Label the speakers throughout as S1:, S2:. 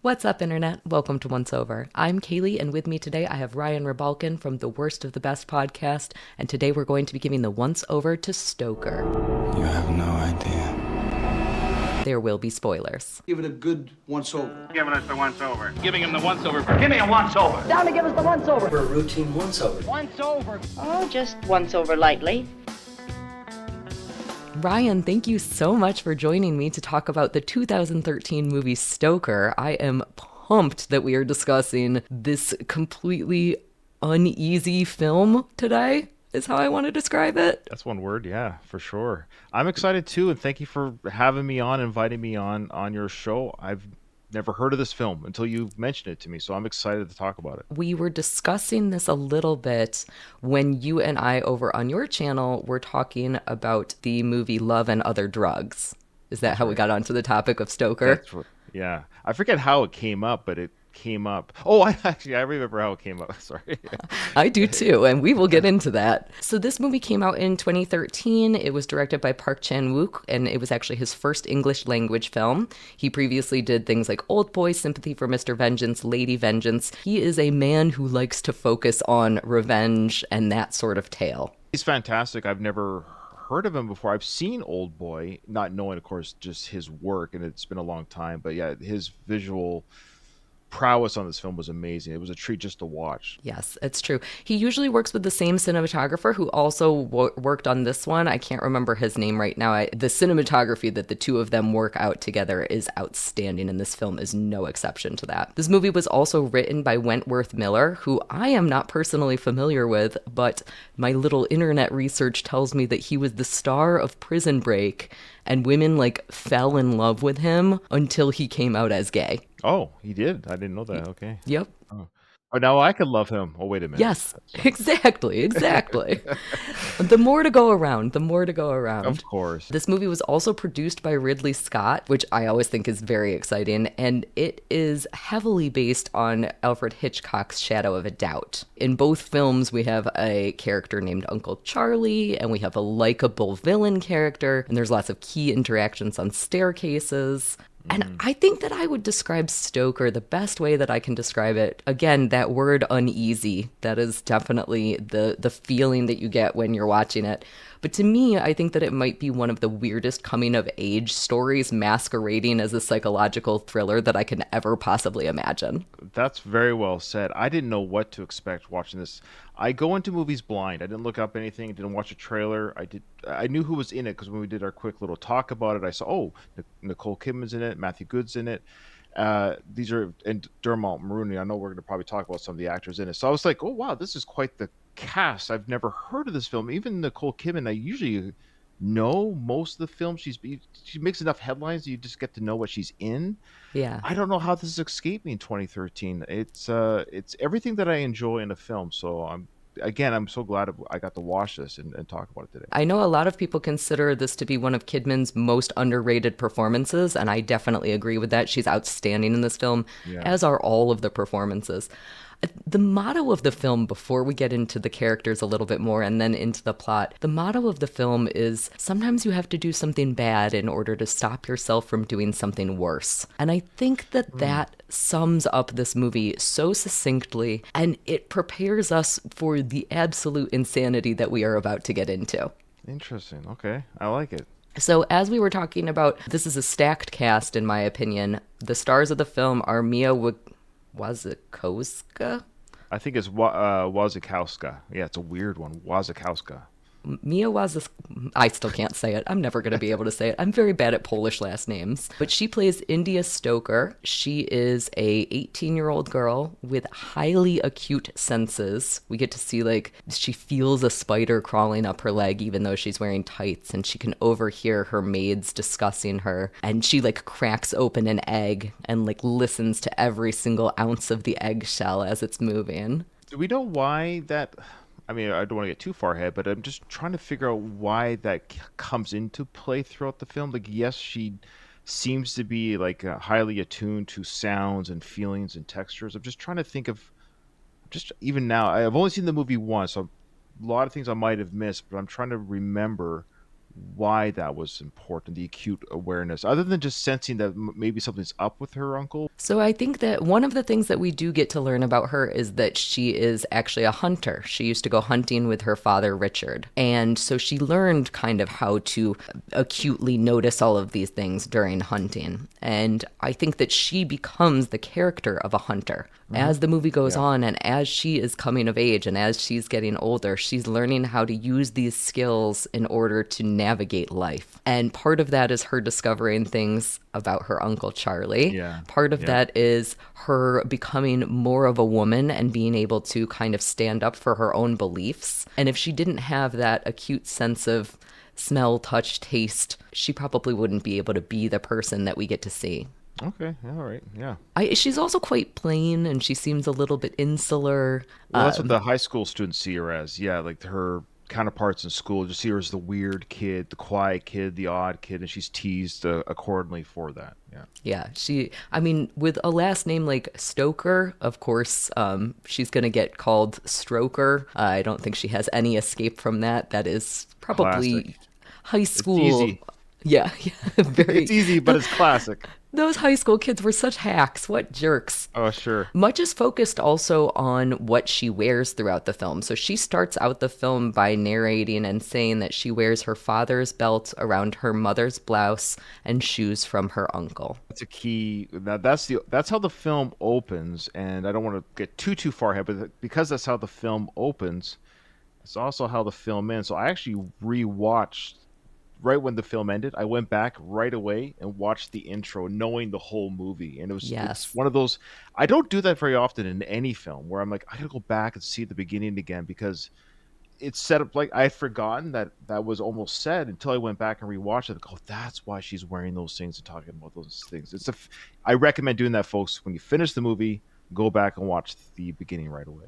S1: What's up, Internet? Welcome to Once Over. I'm Kaylee, and with me today I have Ryan Rebalkin from the Worst of the Best podcast, and today we're going to be giving the once over to Stoker.
S2: You have no idea.
S1: There will be spoilers.
S3: Give it a good once over.
S4: Giving us the once over. Giving him the once over.
S5: Give me a once over.
S6: Down to give us the once over.
S7: For a routine once over.
S5: Once over.
S6: Oh, just once over lightly.
S1: Ryan, thank you so much for joining me to talk about the 2013 movie Stoker. I am pumped that we are discussing this completely uneasy film today, is how I want to describe it.
S8: That's one word, yeah, for sure. I'm excited too, and thank you for having me on, inviting me on your show. I've never heard of this film until you mentioned it to me, so I'm excited to talk about it.
S1: We were discussing this a little bit when you and I over on your channel were talking about the movie Love and Other Drugs. Is that how we got onto the topic of Stoker?
S8: Yeah. I forget how it came up, but it came up. Oh, I remember how it came up. Sorry.
S1: I do too, and we will get into that. So this movie came out in 2013. It was directed by Park Chan-wook, and it was actually his first English language film. He previously did things like Old Boy, Sympathy for Mr. Vengeance, Lady Vengeance. He is a man who likes to focus on revenge and that sort of tale.
S8: He's fantastic. I've never heard of him before. I've seen Old Boy, not knowing, of course, just his work, and it's been a long time. But yeah, his visual prowess on this film was amazing. It was a treat just to watch.
S1: Yes, it's true. He usually works with the same cinematographer who also worked on this one. I can't remember his name right now. The cinematography that the two of them work out together is outstanding, and this film is no exception to that. This movie was also written by Wentworth Miller, who I am not personally familiar with, but my little internet research tells me that he was the star of Prison Break, and women fell in love with him until he came out as gay.
S8: Oh, he did? I didn't know that. Okay.
S1: Yep.
S8: Oh, now I could love him. Oh, wait a minute.
S1: Yes, exactly. The more to go around.
S8: Of course.
S1: This movie was also produced by Ridley Scott, which I always think is very exciting, and it is heavily based on Alfred Hitchcock's Shadow of a Doubt. In both films, we have a character named Uncle Charlie, and we have a likable villain character, and there's lots of key interactions on staircases. And I think that I would describe Stoker the best way that I can describe it. Again, that word uneasy, that is definitely the feeling that you get when you're watching it. But to me, I think that it might be one of the weirdest coming-of-age stories masquerading as a psychological thriller that I can ever possibly imagine.
S8: That's very well said. I didn't know what to expect watching this. I go into movies blind. I didn't look up anything. Didn't watch a trailer. I knew who was in it because when we did our quick little talk about it, I saw, Nicole Kidman's in it. Matthew Goode's in it. These are, and Dermot Mulroney. I know we're going to probably talk about some of the actors in it. So I was like, oh, wow, this is quite the cast. I've never heard of this film. Even Nicole Kidman, I usually know most of the films she makes enough headlines that you just get to know what she's in.
S1: Yeah.
S8: I don't know how this escaped me in 2013. It's everything that I enjoy in a film. So I'm so glad I got to watch this and talk about it today.
S1: I know a lot of people consider this to be one of Kidman's most underrated performances, and I definitely agree with that. She's outstanding in this film, as are all of the performances. The motto of the film, before we get into the characters a little bit more and then into the plot, the motto of the film is sometimes you have to do something bad in order to stop yourself from doing something worse. And I think that sums up this movie so succinctly, and it prepares us for the absolute insanity that we are about to get into.
S8: Interesting. Okay. I like it.
S1: So as we were talking about, this is a stacked cast, in my opinion. The stars of the film are Mia Wasikowska?
S8: I think it's Wasikowska. Yeah, it's a weird one. Wasikowska.
S1: I still can't say it. I'm never going to be able to say it. I'm very bad at Polish last names. But she plays India Stoker. She is a 18-year-old girl with highly acute senses. We get to see, she feels a spider crawling up her leg even though she's wearing tights, and she can overhear her maids discussing her. And she, cracks open an egg and, listens to every single ounce of the eggshell as it's moving.
S8: Do we know why that... I mean, I don't want to get too far ahead, but I'm just trying to figure out why that comes into play throughout the film. Yes, she seems to be highly attuned to sounds and feelings and textures. I'm just trying to think of, just even now, I've only seen the movie once, so a lot of things I might have missed, but I'm trying to remember why that was important, the acute awareness, other than just sensing that maybe something's up with her uncle.
S1: So I think that one of the things that we do get to learn about her is that she is actually a hunter. She used to go hunting with her father, Richard. And so she learned kind of how to acutely notice all of these things during hunting. And I think that she becomes the character of a hunter. As the movie goes on and as she is coming of age and as she's getting older, she's learning how to use these skills in order to navigate life. And part of that is her discovering things about her Uncle Charlie.
S8: Yeah.
S1: Part of that is her becoming more of a woman and being able to kind of stand up for her own beliefs. And if she didn't have that acute sense of smell, touch, taste, she probably wouldn't be able to be the person that we get to see.
S8: Okay, all right, yeah.
S1: She's also quite plain, and she seems a little bit insular.
S8: Well, that's what the high school students see her as. Yeah, like her counterparts in school just see her as the weird kid, the quiet kid, the odd kid, and she's teased accordingly for that. Yeah.
S1: Yeah, with a last name like Stoker, of course, she's going to get called Stroker. I don't think she has any escape from that. That is probably
S8: Classic.
S1: high school.
S8: It's easy.
S1: Yeah, very.
S8: It's easy, but it's classic.
S1: Those high school kids were such hacks. What jerks.
S8: Oh, sure.
S1: Much is focused also on what she wears throughout the film. So she starts out the film by narrating and saying that she wears her father's belt around her mother's blouse and shoes from her uncle.
S8: That's a key. That's how the film opens, and I don't want to get too far ahead, but because that's how the film opens, it's also how the film ends. So I actually rewatched right when the film ended. I went back right away and watched the intro, knowing the whole movie, and it's one of those. I don't do that very often in any film where I'm like, I gotta go back and see the beginning again because it's set up like I had forgotten that was almost said until I went back and rewatched it. Like, oh, that's why she's wearing those things and talking about those things. I recommend doing that, folks. When you finish the movie, go back and watch the beginning right away.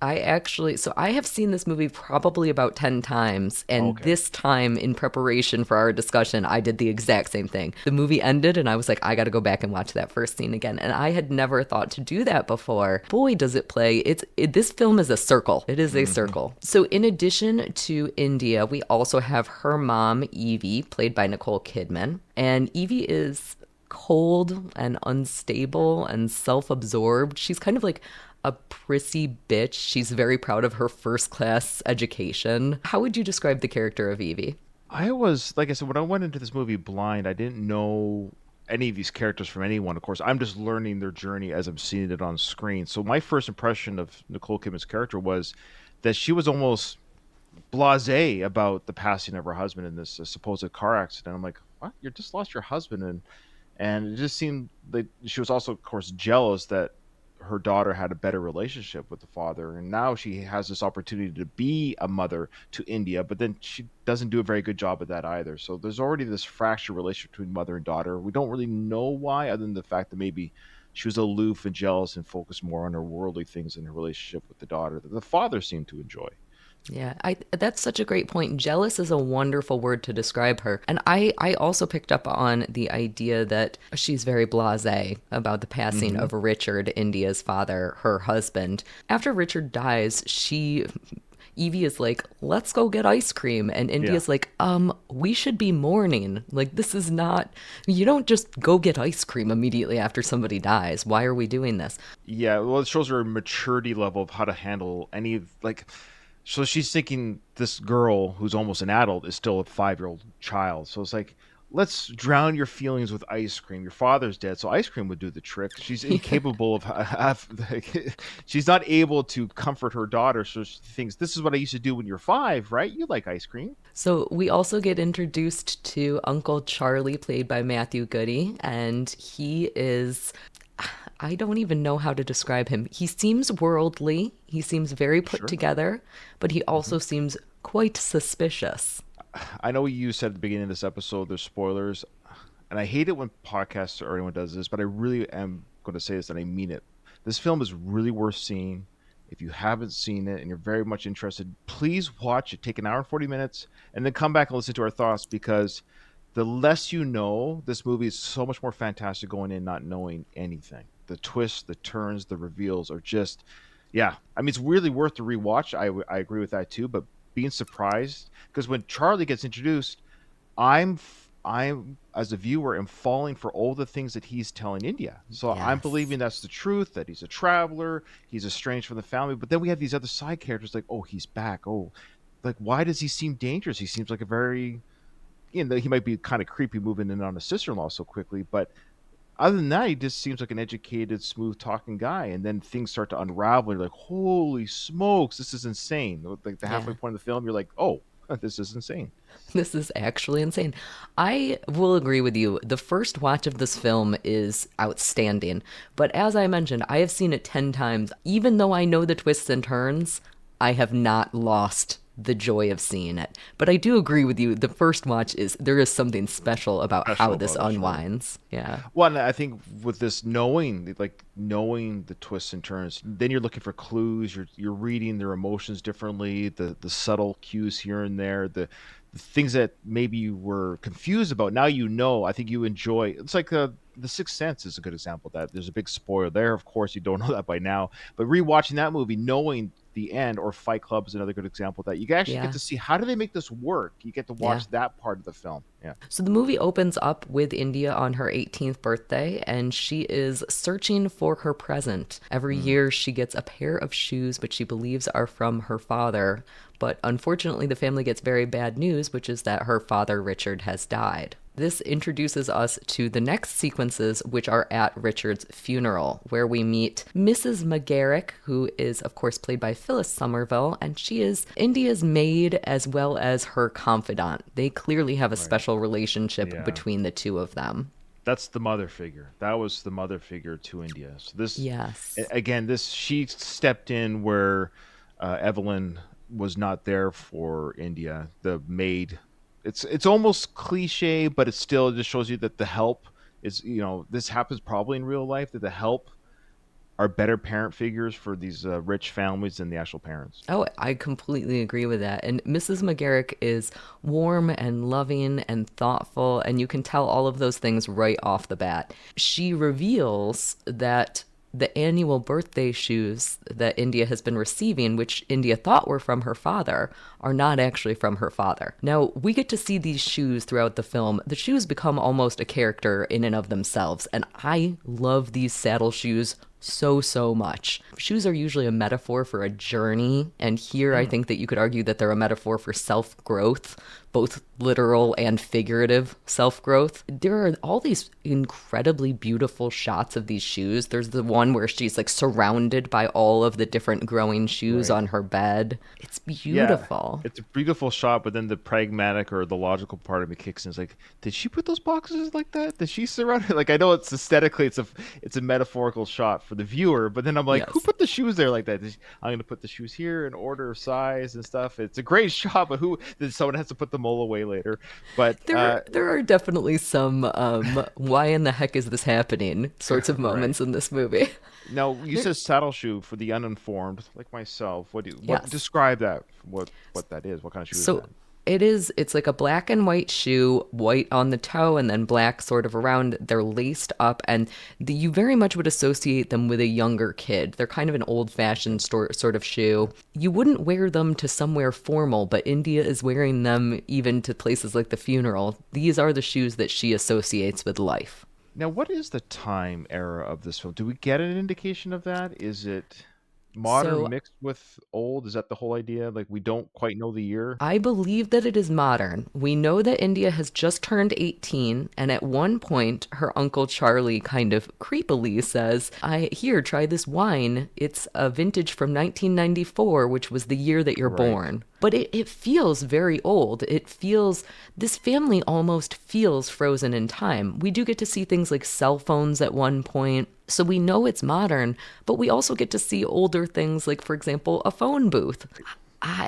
S1: I have seen this movie probably about 10 times. And this time in preparation for our discussion, I did the exact same thing. The movie ended and I was like, I got to go back and watch that first scene again. And I had never thought to do that before. Boy, does it play. This film is a circle. It is a circle. So in addition to India, we also have her mom, Evie, played by Nicole Kidman. And Evie is cold and unstable and self-absorbed. She's kind of like a prissy bitch. She's very proud of her first-class education. How would you describe the character of Evie?
S8: I was, like I said, when I went into this movie blind, I didn't know any of these characters from anyone. Of course, I'm just learning their journey as I'm seeing it on screen. So my first impression of Nicole Kidman's character was that she was almost blasé about the passing of her husband in this supposed car accident. I'm like, what? You just lost your husband? And it just seemed that she was also, of course, jealous that her daughter had a better relationship with the father, and now she has this opportunity to be a mother to India, but then she doesn't do a very good job at that either. So there's already this fractured relationship between mother and daughter. We don't really know why, other than the fact that maybe she was aloof and jealous and focused more on her worldly things in her relationship with the daughter that the father seemed to enjoy.
S1: Yeah, that's such a great point. Jealous is a wonderful word to describe her. And I also picked up on the idea that she's very blasé about the passing of Richard, India's father, her husband. After Richard dies, Evie is like, let's go get ice cream. And India's like, we should be mourning. Like, this is not, you don't just go get ice cream immediately after somebody dies. Why are we doing this?
S8: Yeah, well, it shows her maturity level of how to handle any of, like, so she's thinking this girl who's almost an adult is still a 5-year-old child. So it's like, let's drown your feelings with ice cream. Your father's dead, so ice cream would do the trick. She's incapable of she's not able to comfort her daughter, so she thinks, this is what I used to do when you're 5, right? You like ice cream.
S1: So we also get introduced to Uncle Charlie, played by Matthew Goode, and he is, I don't even know how to describe him. He seems worldly. He seems very put together, but he also seems quite suspicious.
S8: I know you said at the beginning of this episode there's spoilers, and I hate it when podcasts or anyone does this, but I really am going to say this and I mean it. This film is really worth seeing. If you haven't seen it and you're very much interested, please watch it. Take an hour and 40 minutes and then come back and listen to our thoughts, because the less you know, this movie is so much more fantastic going in not knowing anything. The twists, the turns, the reveals are just, yeah. I mean, it's really worth the rewatch. I agree with that too, but being surprised, because when Charlie gets introduced, I'm as a viewer am falling for all the things that he's telling India. So I'm
S1: Yes.
S8: believing that's the truth, that he's a traveler, he's estranged from the family. But then we have these other side characters like, oh, he's back. Oh, like why does he seem dangerous? He seems like a very, he might be kind of creepy moving in on his sister-in-law so quickly, but other than that, he just seems like an educated, smooth talking guy. And then things start to unravel. You're like, holy smokes, this is insane. Like the halfway
S1: Yeah.
S8: point of the film, you're like, oh, this is insane.
S1: This is actually insane. I will agree with you. The first watch of this film is outstanding. But as I mentioned, I have seen it 10 times. Even though I know the twists and turns, I have not lost the joy of seeing it. But I do agree with you. The first watch there is something special about how
S8: Special
S1: this
S8: about it, sure.
S1: unwinds. Yeah.
S8: Well, and I think with this knowing the twists and turns, then you're looking for clues. You're reading their emotions differently, the subtle cues here and there, the things that maybe you were confused about. Now you know. I think you enjoy. It's like the Sixth Sense is a good example of that. There's a big spoiler there. Of course, you don't know that by now, but rewatching that movie, knowing the end, or Fight Club is another good example of that. You actually get
S1: Yeah.
S8: to see how do they make this work. You get to
S1: Yeah.
S8: watch that part of the film. Yeah.
S1: So the movie opens up with India on her 18th birthday, and she is searching for her present. Every year, she gets a pair of shoes which she believes are from her father. But unfortunately, the family gets very bad news, which is that her father, Richard, has died. This introduces us to the next sequences, which are at Richard's funeral, where we meet Mrs. McGarrick, who is, of course, played by Phyllis Somerville, and she is India's maid as well as her confidant. They clearly have a
S8: Right.
S1: special relationship
S8: Yeah.
S1: between the two of them.
S8: That's the mother figure. That was the mother figure to India. So
S1: Yes.
S8: again, this she stepped in where Evelyn was not there for India. The maid. It's almost cliche, but it still just shows you that the help is, this happens probably in real life, that the help are better parent figures for these rich families than the actual parents.
S1: Oh, I completely agree with that. And Mrs. McGarrick is warm and loving and thoughtful, and you can tell all of those things right off the bat. She reveals that the annual birthday shoes that India has been receiving, which India thought were from her father, are not actually from her father. Now, we get to see these shoes throughout the film. The shoes become almost a character in and of themselves, and I love these saddle shoes so much. Shoes are usually a metaphor for a journey, and here I think that you could argue that they're a metaphor for self-growth, both literal and figurative self-growth. There are all these incredibly beautiful shots of these shoes. There's the one where she's like surrounded by all of the different growing shoes
S8: Right.
S1: on her bed. It's
S8: Yeah,
S1: beautiful.
S8: it's a beautiful shot, but then the pragmatic or the logical part of me kicks in. It's like, did she put those boxes like that? Did she surround it? Like, I know it's aesthetically, it's a metaphorical shot for the viewer, but then I'm like, who
S1: Yes.
S8: put the shoes there like that? I'm gonna put the shoes here in order of size and stuff. It's a great shot, but who? Then someone has to put them all away later. But
S1: There are definitely some why in the heck is this happening sorts of
S8: right.
S1: moments in this movie.
S8: Now you said saddle shoe for the uninformed, like myself. What
S1: Yes.
S8: describe that? What that is? What kind of shoe is
S1: So
S8: that?
S1: it's like a black and white shoe, white on the toe and then black sort of around. They're laced up, and you very much would associate them with a younger kid. They're kind of an old-fashioned sort of shoe. You wouldn't wear them to somewhere formal, but India is wearing them even to places like the funeral. These are the shoes that she associates with life.
S8: Now, what is the time era of this film? Do we get an indication of that? Is it modern
S1: So
S8: mixed with old? Is that the whole idea? Like we don't quite know the year?
S1: I believe that it is modern. We know that India has just turned 18, and at one point, her Uncle Charlie kind of creepily says, Here, try this wine. It's a vintage from 1994, which was the year that you're
S8: Right.
S1: born. But it feels very old. This family almost feels frozen in time. We do get to see things like cell phones at one point. So we know it's modern, but we also get to see older things like, for example, a phone booth.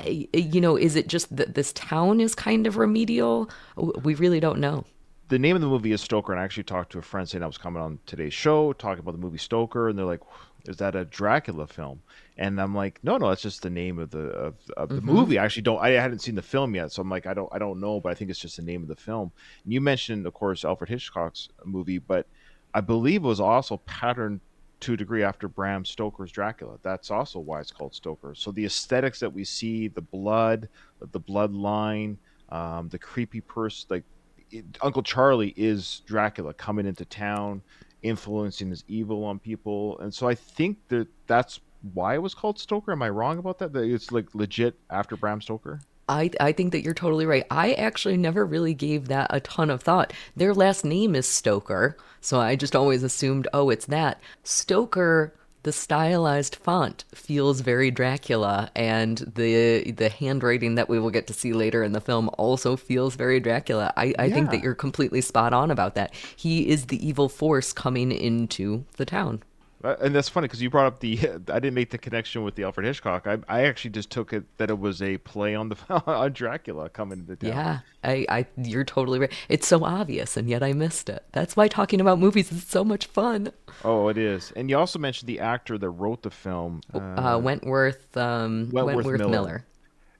S1: Is it just that this town is kind of remedial? We really don't know.
S8: The name of the movie is Stoker, and I actually talked to a friend saying I was coming on today's show talking about the movie Stoker, and they're like, "Is that a Dracula film?" And I'm like, "No, that's just the name of the movie." I actually don't. I hadn't seen the film yet, so I'm like, I don't know, but I think it's just the name of the film. And you mentioned, of course, Alfred Hitchcock's movie, but I believe it was also patterned to a degree after Bram Stoker's Dracula. That's also why it's called Stoker. So the aesthetics that we see, the blood, the bloodline, the creepy person, like Uncle Charlie is Dracula coming into town, influencing his evil on people, and so I think that's why it was called Stoker. Am I wrong about that? That it's like legit after Bram Stoker?
S1: I think that you're totally right. I actually never really gave that a ton of thought. Their last name is Stoker, so I just always assumed, oh, it's that. Stoker, the stylized font feels very Dracula, and the handwriting that we will get to see later in the film also feels very Dracula. I think that
S8: Yeah.
S1: you're completely spot on about that. He is the evil force coming into the town.
S8: And that's funny because you brought up the. I didn't make the connection with the Alfred Hitchcock. I actually just took it that it was a play on the on Dracula coming into town.
S1: Yeah, you're totally right. It's so obvious, and yet I missed it. That's why talking about movies is so much fun.
S8: Oh, it is. And you also mentioned the actor that wrote the film, Wentworth
S1: Wentworth
S8: Miller.
S1: Miller.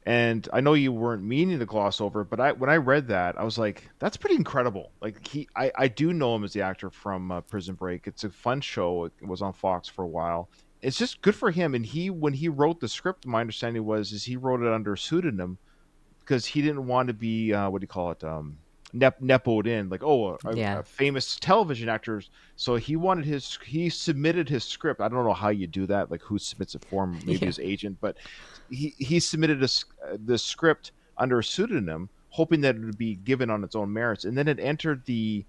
S8: And I know you weren't meaning to gloss over, but when I read that, I was like, that's pretty incredible. Like I do know him as the actor from Prison Break. It's a fun show. It was on Fox for a while. It's just good for him. And when he wrote the script, my understanding is he wrote it under pseudonym because he didn't want to be what do you call it nepoed in like
S1: Yeah.
S8: a famous television actor. So he submitted his script. I don't know how you do that, like who submits it for him, maybe
S1: Yeah.
S8: his agent, but he submitted the script under a pseudonym, hoping that it would be given on its own merits, and then it entered the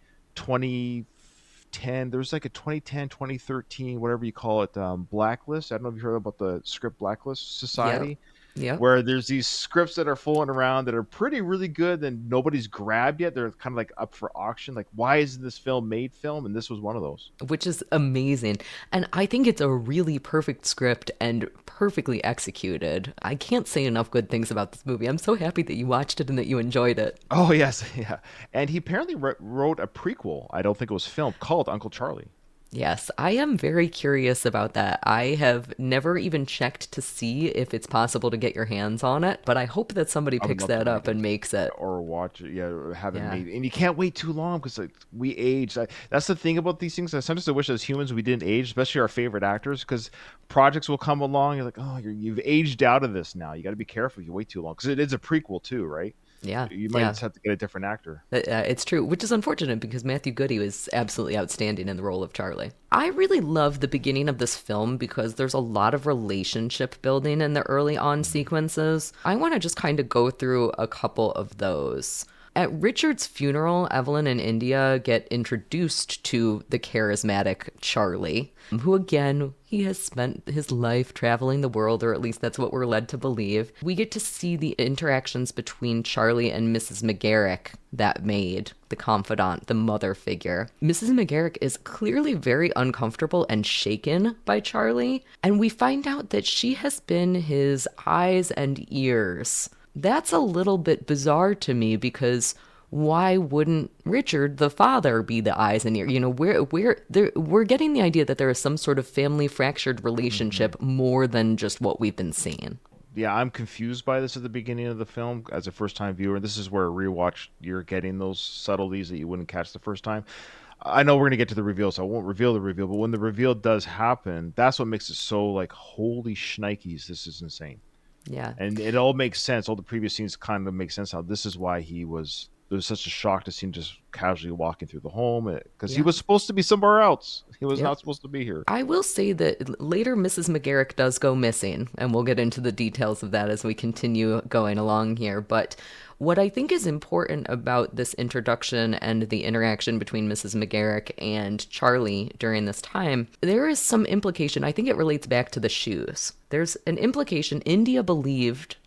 S8: 2010, there was like a 2010, 2013, whatever you call it, blacklist. I don't know if you heard about the script blacklist
S1: Yep.
S8: society,
S1: Yep.
S8: where there's these scripts that are floating around that are pretty really good and nobody's grabbed yet. They're kind of like up for auction. Like, why isn't this film made film? And this was one of those.
S1: Which is amazing. And I think it's a really perfect script and perfectly executed. I can't say enough good things about this movie. I'm so happy that you watched it and that you enjoyed it.
S8: Oh yes, yeah. And he apparently wrote a prequel. I don't think it was filmed, called Uncle Charlie.
S1: Yes, I am very curious about that. I have never even checked to see if it's possible to get your hands on it, but I hope that somebody
S8: I would
S1: picks
S8: love to
S1: that up
S8: read
S1: and
S8: it
S1: makes it.
S8: or watch it. Yeah, or have it
S1: Yeah.
S8: made. And you can't wait too long because like we age. That's the thing about these things. Sometimes I wish as humans we didn't age, especially our favorite actors, because projects will come along. You're like, oh, you've aged out of this now. You got to be careful if you wait too long because it is a prequel too, right?
S1: Yeah,
S8: You might
S1: yeah.
S8: just have to get a different actor.
S1: It's true, which is unfortunate because Matthew Goode was absolutely outstanding in the role of Charlie. I really love the beginning of this film because there's a lot of relationship building in the early on sequences. I want to just kind of go through a couple of those. At Richard's funeral, Evelyn and India get introduced to the charismatic Charlie, who again, he has spent his life traveling the world, or at least that's what we're led to believe. We get to see the interactions between Charlie and Mrs. McGarrick, that maid, the confidant, the mother figure. Mrs. McGarrick is clearly very uncomfortable and shaken by Charlie, and we find out that she has been his eyes and ears. That's a little bit bizarre to me because why wouldn't Richard, the father, be the eyes and ears? You know, we're getting the idea that there is some sort of family fractured relationship more than just what we've been seeing.
S8: Yeah, I'm confused by this at the beginning of the film as a first time viewer. This is where a rewatch you're getting those subtleties that you wouldn't catch the first time. I know we're gonna get to the reveal, so I won't reveal the reveal. But when the reveal does happen, that's what makes it so like, holy shnikes, this is insane.
S1: Yeah.
S8: And it all makes sense. All the previous scenes kind of make sense. How this is why it was such a shock to see him just casually walking through the home because he
S1: Yeah.
S8: was supposed to be somewhere else. He was
S1: Yep.
S8: not supposed to be here.
S1: I will say that later Mrs. McGarrick does go missing, and we'll get into the details of that as we continue going along here. But what I think is important about this introduction and the interaction between Mrs. McGarrick and Charlie during this time, there is some implication. I think it relates back to the shoes. There's an implication. India believed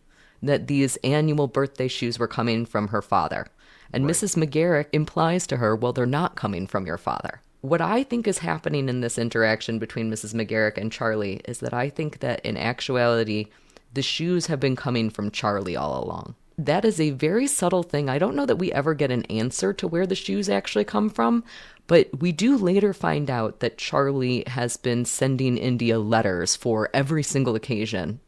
S1: that these annual birthday shoes were coming from her father. And Mrs. McGarrick implies to her, well, they're not coming from your father. What I think is happening in this interaction between Mrs. McGarrick and Charlie is that I think that in actuality, the shoes have been coming from Charlie all along. That is a very subtle thing. I don't know that we ever get an answer to where the shoes actually come from, but we do later find out that Charlie has been sending India letters for every single occasion.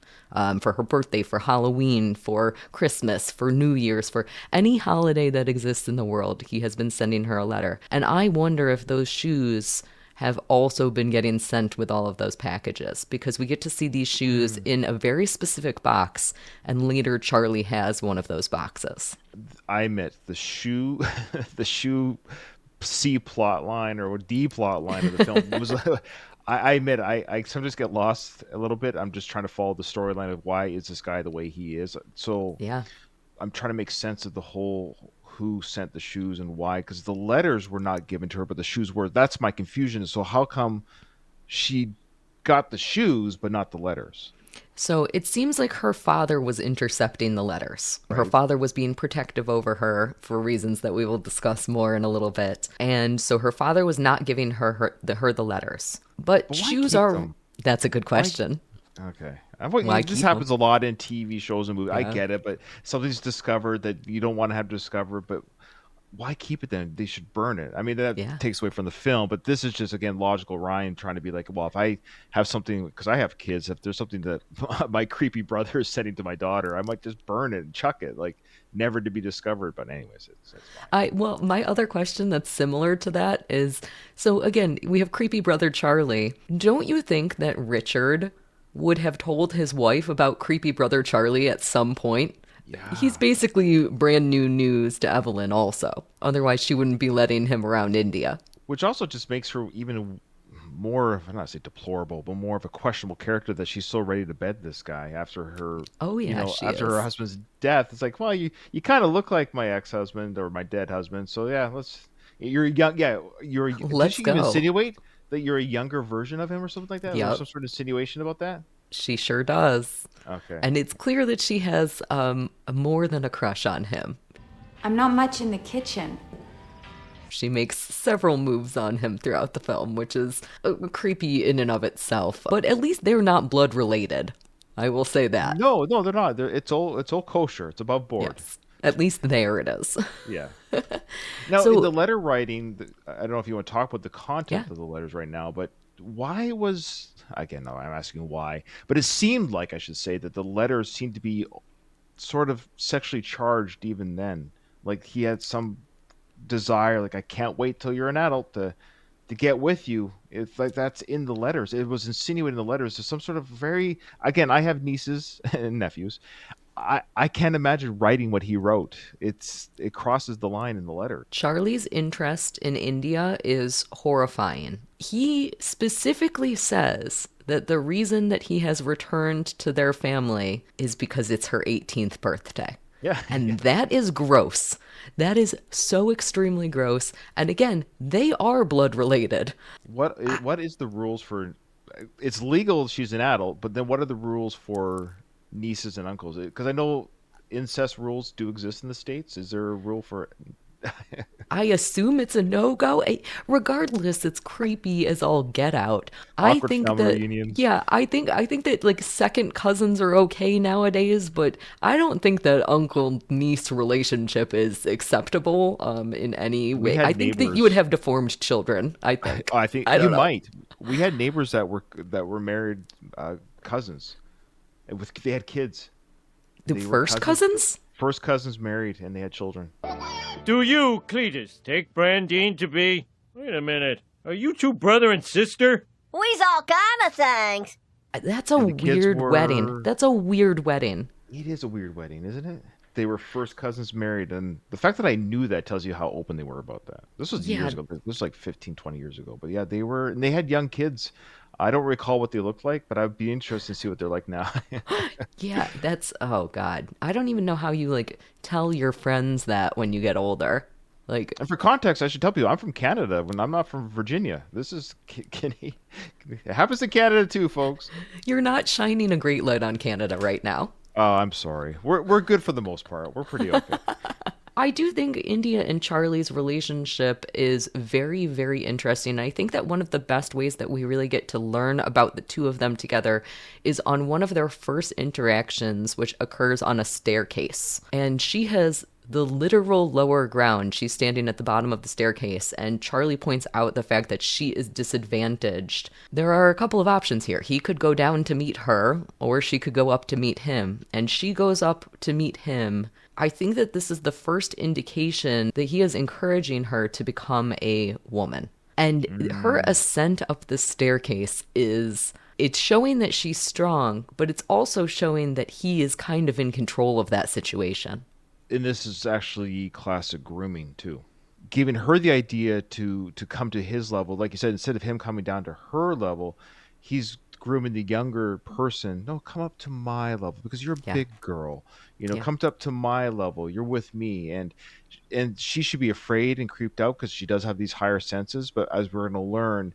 S1: For her birthday, for Halloween, for Christmas, for New Year's, for any holiday that exists in the world, he has been sending her a letter. And I wonder if those shoes have also been getting sent with all of those packages, because we get to see these shoes in a very specific box, and later Charlie has one of those boxes.
S8: I admit the shoe, the shoe C plot line or D plot line of the film was. I admit I sometimes get lost a little bit. I'm just trying to follow the storyline of why is this guy the way he is. So
S1: Yeah.
S8: I'm trying to make sense of the whole who sent the shoes and why, because the letters were not given to her, but the shoes were. That's my confusion. So how come she got the shoes but not the letters?
S1: So it seems like her father was intercepting the letters. Her father was being protective over her for reasons that we will discuss more in a little bit. And so her father was not giving her the letters. But
S8: why
S1: shoes
S8: keep
S1: are...
S8: them?
S1: That's a good question.
S8: Okay.
S1: Why
S8: This
S1: keep
S8: happens a lot in TV shows and movies. I
S1: Yeah.
S8: get it, but something's discovered that you don't want to have discovered, but why keep it then? They should burn it. I mean, that
S1: Yeah.
S8: takes away from the film, but this is just, again, logical Ryan trying to be like, well, if I have something, because I have kids, if there's something that my creepy brother is sending to my daughter, I might just burn it and chuck it, like never to be discovered. But anyways, it's fine.
S1: Well, my other question that's similar to that is, so again, we have creepy brother Charlie. Don't you think that Richard would have told his wife about creepy brother Charlie at some point?
S8: Yeah.
S1: He's basically brand new news to Evelyn also. Otherwise, she wouldn't be letting him around India.
S8: Which also just makes her even more, I'm not say deplorable, but more of a questionable character that she's so ready to bed this guy after her.
S1: Oh, yeah, she
S8: after
S1: is.
S8: her husband's death. It's like, well, you kind of look like my ex-husband or my dead husband, so yeah, you're young, yeah,
S1: Let's
S8: did she even
S1: go.
S8: insinuate that you're a younger version of him or something like that?
S1: Yep.
S8: Or some sort of insinuation about that?
S1: She sure does.
S8: Okay.
S1: And it's clear that she has more than a crush on him.
S5: I'm not much in the kitchen.
S1: She makes several moves on him throughout the film, which is creepy in and of itself. But at least they're not blood related. I will say that.
S8: No, they're not. It's all kosher. It's above board.
S1: Yes. At least there it is.
S8: Yeah. Now,
S1: So-
S8: in the letter writing, I don't know if you want to talk about the content
S1: Yeah.
S8: of the letters right now, but why was, again, no, I'm asking why, but it seemed like, I should say, that the letters seemed to be sort of sexually charged even then. Like he had some desire, like, I can't wait till you're an adult to get with you. It's like that's in the letters. It was insinuated in the letters. There's some sort of very, again, I have nieces and nephews. I can't imagine writing what he wrote. It crosses the line in the letter.
S1: Charlie's interest in India is horrifying. He specifically says that the reason that he has returned to their family is because it's her 18th birthday.
S8: Yeah.
S1: And that is gross. That is so extremely gross. And again, they are blood related.
S8: What is the rules for? It's legal. She's an adult, but then what are the rules for nieces and uncles? Because I know incest rules do exist in the States. Is there a rule for?
S1: I assume it's a no-go. Regardless, it's creepy as all get out.
S8: Awkward family reunions.
S1: Yeah, I think that like second cousins are okay nowadays, but I don't think that uncle-niece relationship is acceptable in any way.
S8: had
S1: I think that
S8: neighbors-
S1: you would have deformed children, I think.
S8: I think
S1: I
S8: you
S1: don't know.
S8: might. We had neighbors that were married cousins. They had kids.
S1: The
S8: They were
S1: first cousins?
S8: First cousins married, and they had children.
S7: Do you, Cletus, take Brandine to be... Wait a minute. Are you two brother and sister?
S9: We's all kind of things.
S1: That's a
S8: And the kids
S1: weird
S8: were-
S1: wedding. That's a weird wedding.
S8: It is a weird wedding, isn't it? They were first cousins married, and the fact that I knew that tells you how open they were about that. This was
S1: Yeah.
S8: years ago. This was like 15, 20 years ago. But yeah, they were, and they had young kids. I don't recall what they looked like, but I'd be interested to see what they're like now.
S1: Yeah, that's, oh God. I don't even know how you like tell your friends that when you get older. Like,
S8: And for context, I should tell people I'm from Canada when I'm not from Virginia. This is it happens in Canada too, folks.
S1: you're not shining a great light on Canada right now.
S8: Oh, I'm sorry. We're good for the most part. We're pretty okay.
S1: I do think India and Charlie's relationship is very, very interesting. I think that one of the best ways that we really get to learn about the two of them together is on one of their first interactions, which occurs on a staircase. And she has the literal lower ground. She's standing at the bottom of the staircase, and Charlie points out the fact that she is disadvantaged. There are a couple of options here. He could go down to meet her, or she could go up to meet him. And she goes up to meet him. I think that this is the first indication that he is encouraging her to become a woman. And her ascent up the staircase it's showing that she's strong, but it's also showing that he is kind of in control of that situation.
S8: And this is actually classic grooming too, giving her the idea to come to his level. Like you said, instead of him coming down to her level, he's grooming the younger person. No, come up to my level because you're a
S1: Yeah.
S8: big girl.
S1: Yeah.
S8: Come up to my level. You're with me, and she should be afraid and creeped out because she does have these higher senses. But as we're going to learn,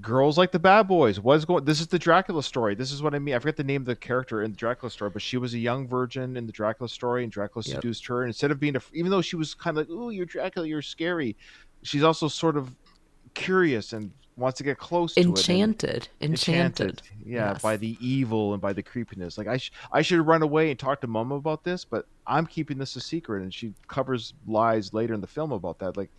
S8: girls like the bad boys. What is going? This is the Dracula story. This is what I mean. I forget the name of the character in the Dracula story, but she was a young virgin in the Dracula story, and Dracula
S1: Yep.
S8: seduced her. And instead of being, even though she was kind of like, "Ooh, you're Dracula, you're scary," she's also sort of curious and wants to get close to it.
S1: Enchanted.
S8: Yeah,
S1: Yes.
S8: by the evil and by the creepiness. Like I should run away and talk to Mom about this, but I'm keeping this a secret. And she covers lies later in the film about that. Like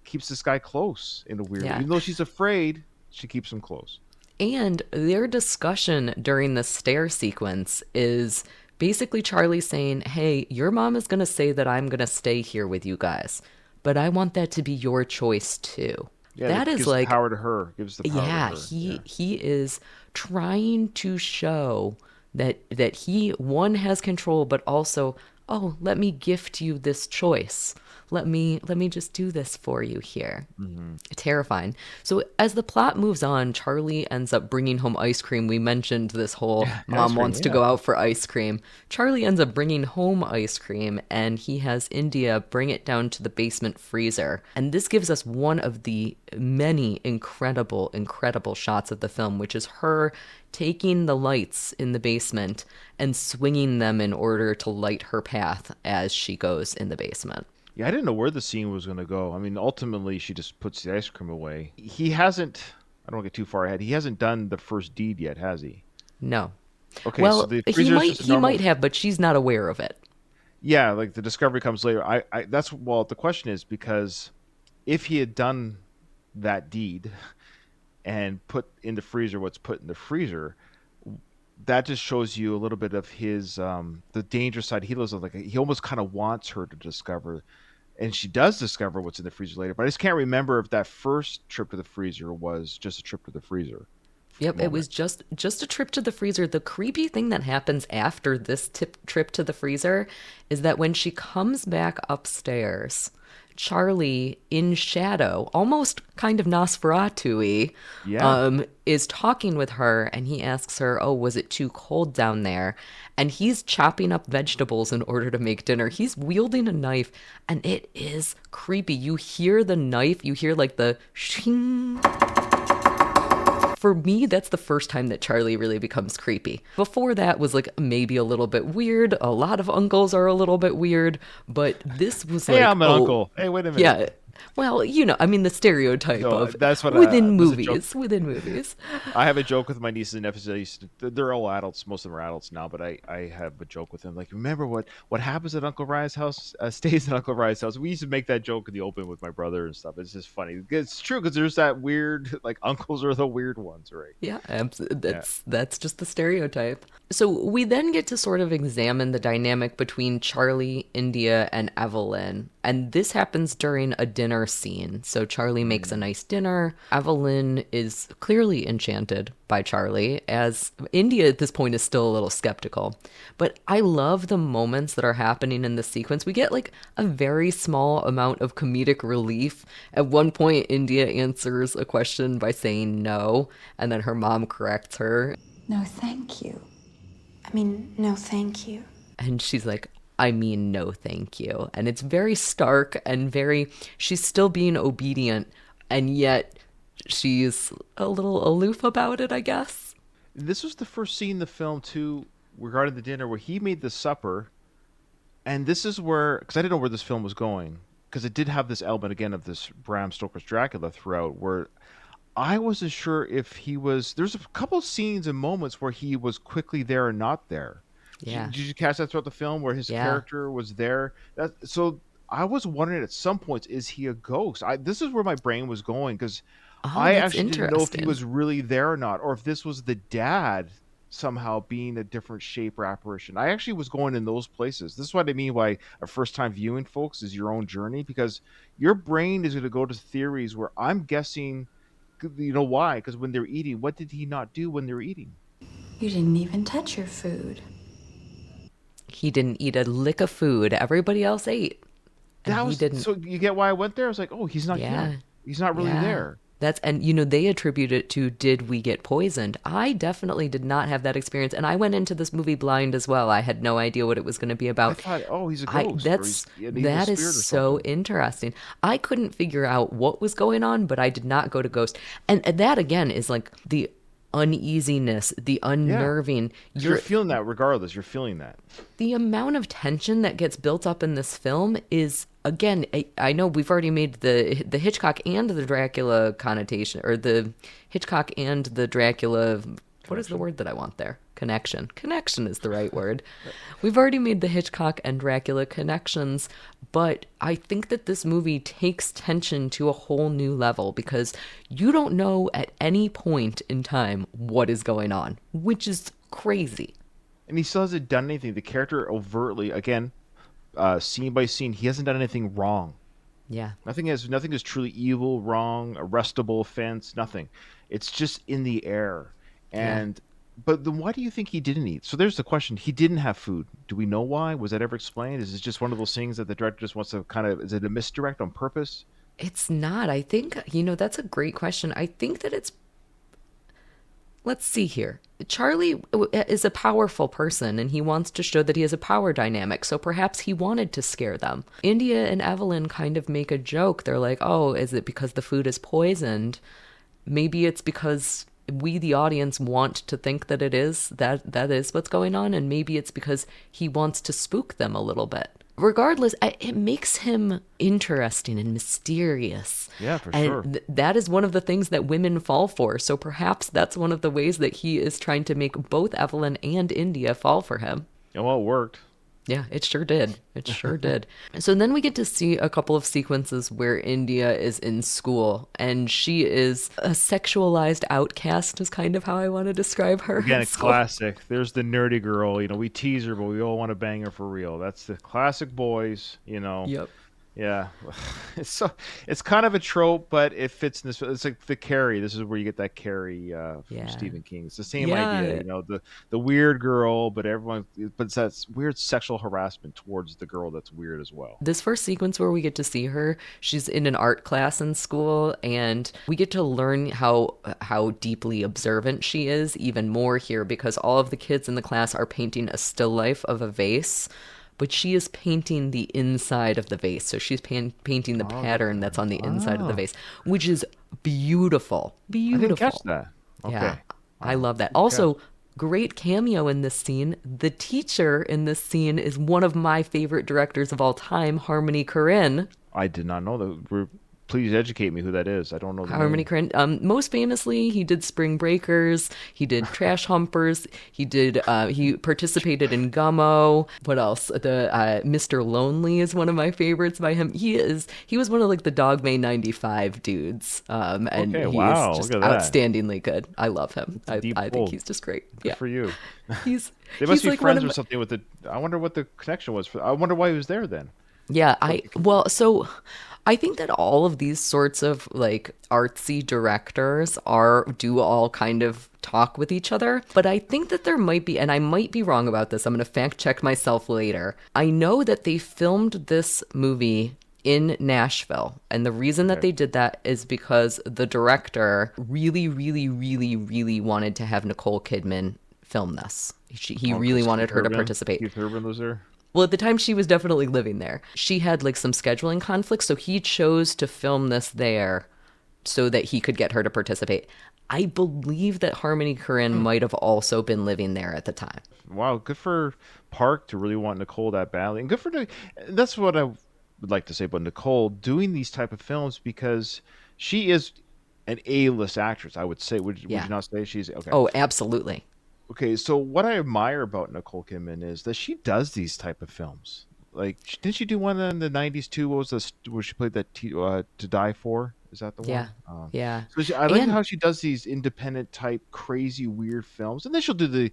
S8: keeps this guy close in a weird way.
S1: Yeah.
S8: Even though she's afraid, she keeps him close.
S1: And their discussion during the stair sequence is basically Charlie saying, hey, your mom is going to say that I'm going to stay here with you guys, but I want that to be your choice too.
S8: Yeah,
S1: that is
S8: gives
S1: like
S8: the power to her. Gives the power
S1: yeah,
S8: to her.
S1: he is trying to show that he one has control, but also, oh, let me gift you this choice. Let me just do this for you here. Terrifying. So as the plot moves on, Charlie ends up bringing home ice cream. We mentioned this whole mom wants to go out for ice cream. Charlie ends up bringing home ice cream, and he has India bring it down to the basement freezer. And this gives us one of the many incredible shots of the film, which is her taking the lights in the basement and swinging them in order to light her path as she goes in the basement.
S8: Yeah, I didn't know where the scene was going to go. I mean, ultimately, she just puts the ice cream away. He hasn't, I don't want to get too far ahead. He hasn't done the first deed yet, has he?
S1: No.
S8: Okay,
S1: Well,
S8: so the
S1: he
S8: freezer's
S1: might
S8: just a normal...
S1: have, but she's not aware of it.
S8: Yeah, like the discovery comes later. The question is because if he had done that deed and put in the freezer what's put in the freezer, that just shows you a little bit of his the danger side he lives with. Like he almost kind of wants her to discover, and she does discover what's in the freezer later. But I just can't remember if that first trip to the freezer was just a trip to the freezer.
S1: Yep, it was just a trip to the freezer. The creepy thing that happens after this trip to the freezer is that when she comes back upstairs, Charlie, in shadow, almost kind of Nosferatu-y, is talking with her, and he asks her, oh, was it too cold down there? And he's chopping up vegetables in order to make dinner. He's wielding a knife, and it is creepy. You hear the knife, you hear like the shing. For me, that's the first time that Charlie really becomes creepy. Before that was like maybe a little bit weird. A lot of uncles are a little bit weird, but this was like,
S8: hey, I'm an uncle. Hey, wait a minute.
S1: Yeah. Well, I mean, the stereotype of
S8: that's what
S1: within movies.
S8: I have a joke with my nieces and nephews. They're all adults. Most of them are adults now, but I have a joke with them. Like, remember what happens at Uncle Ryan's house stays at Uncle Ryan's house. We used to make that joke in the open with my brother and stuff. It's just funny. It's true because there's that weird, like uncles are the weird ones, right?
S1: Yeah, that's just the stereotype. So we then get to sort of examine the dynamic between Charlie, India, and Evelyn. And this happens during a dinner scene. So Charlie makes a nice dinner. Evelyn is clearly enchanted by Charlie, as India at this point is still a little skeptical. But I love the moments that are happening in this sequence. We get like a very small amount of comedic relief. At one point, India answers a question by saying no, and then her mom corrects her.
S5: No, thank you. I mean, no, thank you.
S1: And she's like, I mean, no, thank you. And it's very stark and she's still being obedient, and yet she's a little aloof about it, I guess.
S8: This was the first scene in the film, too, regarding the dinner, where he made the supper. And this is where, because I didn't know where this film was going, because it did have this element, again, of this Bram Stoker's Dracula throughout, where I wasn't sure if there's a couple scenes and moments where he was quickly there and not there.
S1: Yeah.
S8: Did you catch that throughout the film where his character was there? So I was wondering at some points, is he a ghost? This is where my brain was going, because I actually didn't know if he was really there or not, or if this was the dad somehow being a different shape or apparition. I actually was going in those places. This is what I mean by a first time viewing, folks, is your own journey, because your brain is going to go to theories where I'm guessing, why? Because when they're eating, what did he not do when they were eating?
S5: You didn't even touch your food.
S1: He didn't eat a lick of food. Everybody else ate. And
S8: That
S1: he
S8: was
S1: didn't.
S8: so you get why I went there. I was like, oh, he's not
S1: Yeah.
S8: here. He's not really
S1: Yeah.
S8: there.
S1: And they attribute it to, did we get poisoned? I definitely did not have that experience. And I went into this movie blind as well. I had no idea what it was going to be
S8: I
S1: about.
S8: thought, oh, he's a ghost. Or he's an evil
S1: That
S8: spirit or
S1: is so
S8: something.
S1: interesting. I couldn't figure out what was going on, but I did not go to Ghost. And that again is like the uneasiness, the unnerving.
S8: You're feeling that regardless. You're feeling that.
S1: The amount of tension that gets built up in this film is, again, I know we've already made the Hitchcock and the Dracula connotation, or the Hitchcock and the Dracula. What is the word that I want there? Connection. Connection is the right word. We've already made the Hitchcock and Dracula connections, but I think that this movie takes tension to a whole new level because you don't know at any point in time what is going on, which is crazy.
S8: And he still hasn't done anything. The character overtly, again, scene by scene, he hasn't done anything wrong.
S1: Yeah.
S8: Nothing is truly evil, wrong, arrestable offense, nothing. It's just in the air. And but then why do you think he didn't eat? So there's the question. He didn't have food. Do we know why? Was that ever explained? Is it just one of those things that the director just wants to is it a misdirect on purpose?
S1: It's not. I think, that's a great question. I think that let's see here. Charlie is a powerful person and he wants to show that he has a power dynamic. So perhaps he wanted to scare them. India and Evelyn kind of make a joke. They're like, oh, is it because the food is poisoned? Maybe it's because we, the audience, want to think that it is, that is what's going on. And maybe it's because he wants to spook them a little bit. Regardless, it makes him interesting and mysterious.
S8: Yeah, for
S1: and
S8: sure.
S1: That is one of the things that women fall for. So perhaps that's one of the ways that he is trying to make both Evelyn and India fall for him.
S8: Yeah, well, it worked.
S1: Yeah, it sure did. It sure did. So then we get to see a couple of sequences where India is in school and she is a sexualized outcast is kind of how I want to describe her.
S8: Again,
S1: in
S8: a
S1: school.
S8: classic. There's the nerdy girl. We tease her, but we all want to bang her for real. That's the classic boys.
S1: Yep.
S8: Yeah, it's kind of a trope, but it fits in this. It's like the Carrie. This is where you get that Carrie from Stephen King. It's the same idea, the weird girl, but it's that weird sexual harassment towards the girl that's weird as well.
S1: This first sequence where we get to see her, she's in an art class in school, and we get to learn how deeply observant she is even more here because all of the kids in the class are painting a still life of a vase. But she is painting the inside of the vase. So she's painting the pattern that's on the inside of the vase, which is beautiful. Beautiful.
S8: I didn't catch that. Okay.
S1: Yeah, I love that. Also, great cameo in this scene. The teacher in this scene is one of my favorite directors of all time, Harmony Korine.
S8: I did not know that. Please educate me who that is. I don't know the
S1: Harmony
S8: name.
S1: Korine. Most famously, he did Spring Breakers. He did Trash Humpers. He participated in Gummo. What else? The Mr. Lonely is one of my favorites by him. He was one of like the Dogma 95 dudes. And
S8: Okay,
S1: he
S8: wow,
S1: is just
S8: look at that.
S1: outstandingly good. I love him. I
S8: deep
S1: think
S8: pull.
S1: he's just great.
S8: Good for you.
S1: He's
S8: They must
S1: he's
S8: be
S1: like
S8: friends
S1: one
S8: or
S1: of
S8: something with the. I wonder what the connection was. I wonder why he was there then.
S1: Yeah, so I think that all of these sorts of like artsy directors do all kind of talk with each other, but I think that there might be, and I might be wrong about this, I'm going to fact check myself later. I know that they filmed this movie in Nashville, and the reason that they did that is because the director really, really, really, really wanted to have Nicole Kidman film this. He really wanted her to participate.
S8: Keith Urban was there.
S1: Well, at the time, she was definitely living there. She had like some scheduling conflicts, so he chose to film this there so that he could get her to participate. I believe that Harmony Korine might have also been living there at the time.
S8: Wow, good for Park to really want Nicole that badly, and good for that's what I would like to say about Nicole doing these type of films because she is an A-list actress. I would say. Would you not say she's okay?
S1: Oh, absolutely.
S8: Okay, so what I admire about Nicole Kidman is that she does these type of films. Like, didn't she do one in the '90s too? What was this? Where she played that To Die For? Is that the
S1: Yeah.
S8: one?
S1: Yeah.
S8: So I like
S1: And
S8: how she does these independent type, crazy, weird films, and then she'll do the,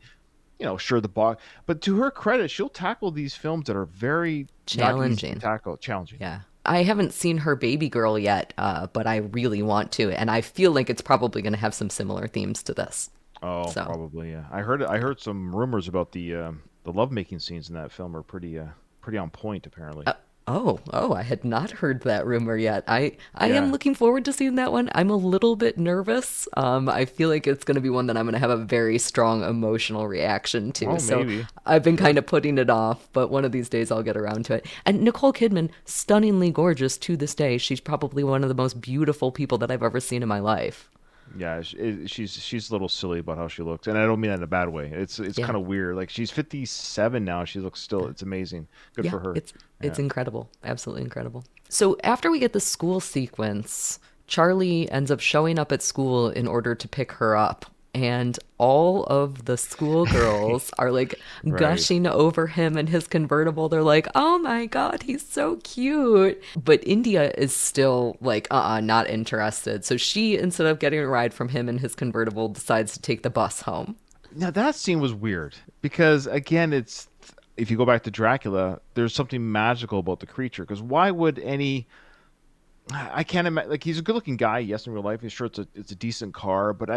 S8: sure the box. But to her credit, she'll tackle these films that are very not easy to
S1: challenging.
S8: tackle, challenging.
S1: Yeah. I haven't seen her Baby Girl yet, but I really want to. And I feel like it's probably going to have some similar themes to this.
S8: Oh,
S1: So,
S8: probably, yeah. I heard some rumors about the lovemaking scenes in that film are pretty on point, apparently.
S1: I had not heard that rumor yet. I am
S8: Yeah.
S1: looking forward to seeing that one. I'm a little bit nervous. I feel like it's going to be one that I'm going to have a very strong emotional reaction to.
S8: Oh,
S1: So
S8: maybe.
S1: I've been kind of putting it off, but one of these days I'll get around to it. And Nicole Kidman, stunningly gorgeous to this day. She's probably one of the most beautiful people that I've ever seen in my life.
S8: Yeah, she's a little silly about how she looks, and I don't mean that in a bad way. It's
S1: Yeah.
S8: kind of weird. Like she's 57 now. She looks still. It's amazing. Good
S1: Yeah,
S8: for her.
S1: it's incredible. Absolutely incredible. So after we get the school sequence, Charlie ends up showing up at school in order to pick her up. And all of the schoolgirls are like
S8: Right.
S1: gushing over him and his convertible. They're like, oh my God, he's so cute. But India is still like, not interested. So she, instead of getting a ride from him in his convertible, decides to take the bus home.
S8: Now that scene was weird because again, it's if you go back to Dracula, there's something magical about the creature. Because why would any? I can't imagine. Like he's a good-looking guy, yes, in real life. He's sure it's a decent car, but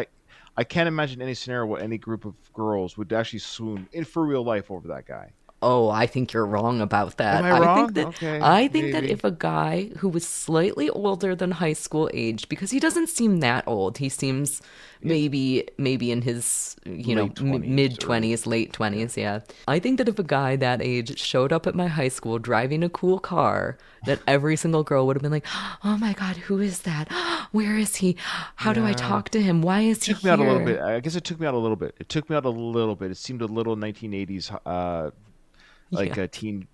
S8: I can't imagine any scenario where any group of girls would actually swoon in for real life over that guy.
S1: Oh, I think you're wrong about that.
S8: Am I wrong?
S1: think that
S8: Okay,
S1: I think that
S8: maybe.
S1: if a guy who was slightly older than high school age, because he doesn't seem that old, he seems maybe in his
S8: Late 20s,
S1: mid
S8: early.
S1: 20s, late 20s, yeah. I think that if a guy that age showed up at my high school driving a cool car, that every single girl would have been like, "Oh my God, who is that? Where is he? How do I talk to him? Why is he
S8: Took me out a little
S1: here?"
S8: bit. I guess it took me out a little bit. It took me out a little bit. It seemed a little 1980s, like
S1: Yeah.
S8: a teen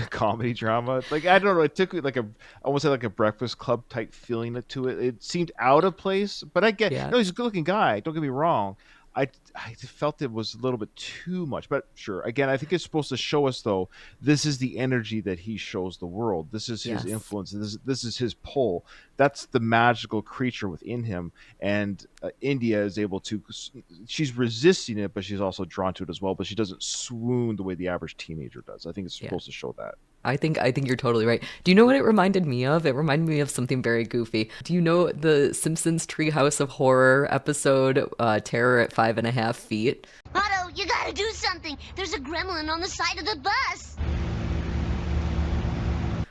S8: comedy drama. Like I don't know. It took me like I almost had like a Breakfast Club type feeling to it. It seemed out of place, but I get
S1: Yeah.
S8: no. He's a good looking guy. Don't get me wrong. I felt it was a little bit too much, but sure. Again, I think it's supposed to show us though. This is the energy that he shows the world. This is his
S1: Yes.
S8: influence. This is his pull. That's the magical creature within him, and India is able to. She's resisting it, but she's also drawn to it as well. But she doesn't swoon the way the average teenager does. I think it's
S1: Yeah.
S8: supposed to show that.
S1: I think you're totally right. Do you know what it reminded me of? It reminded me of something very goofy. Do you know the Simpsons Treehouse of Horror episode, Terror at 5.5 feet?
S9: Otto, you gotta do something. There's a gremlin on the side of the bus.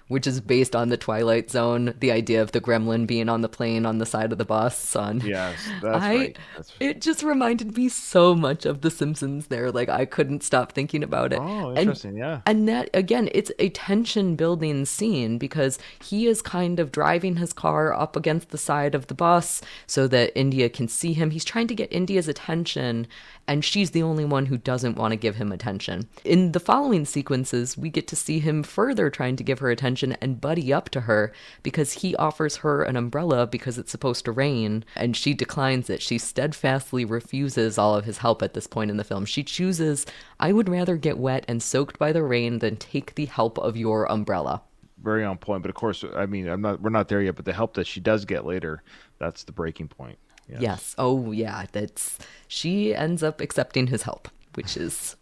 S1: Which is based on the Twilight Zone, the idea of the gremlin being on the plane on the side of the bus.
S8: Yes, that's right.
S1: It just reminded me so much of The Simpsons there. Like, I couldn't stop thinking about it.
S8: Oh,
S1: And-
S8: interesting. Yeah.
S1: And that, again, it's a tension building scene because he is kind of driving his car up against the side of the bus so that India can see him. He's trying to get India's attention, and she's the only one who doesn't want to give him attention. In the following sequences, we get to see him further trying to give her attention and buddy up to her because he offers her an umbrella because it's supposed to rain, and she declines it. She steadfastly refuses all of his help at this point in the film. She chooses, I would rather get wet and soaked by the rain than take the help of your umbrella.
S8: Very on point. But of course, I mean, we're not there yet. But the help that she does get later, that's the breaking point.
S1: Yes. Oh, yeah. She ends up accepting his help, which is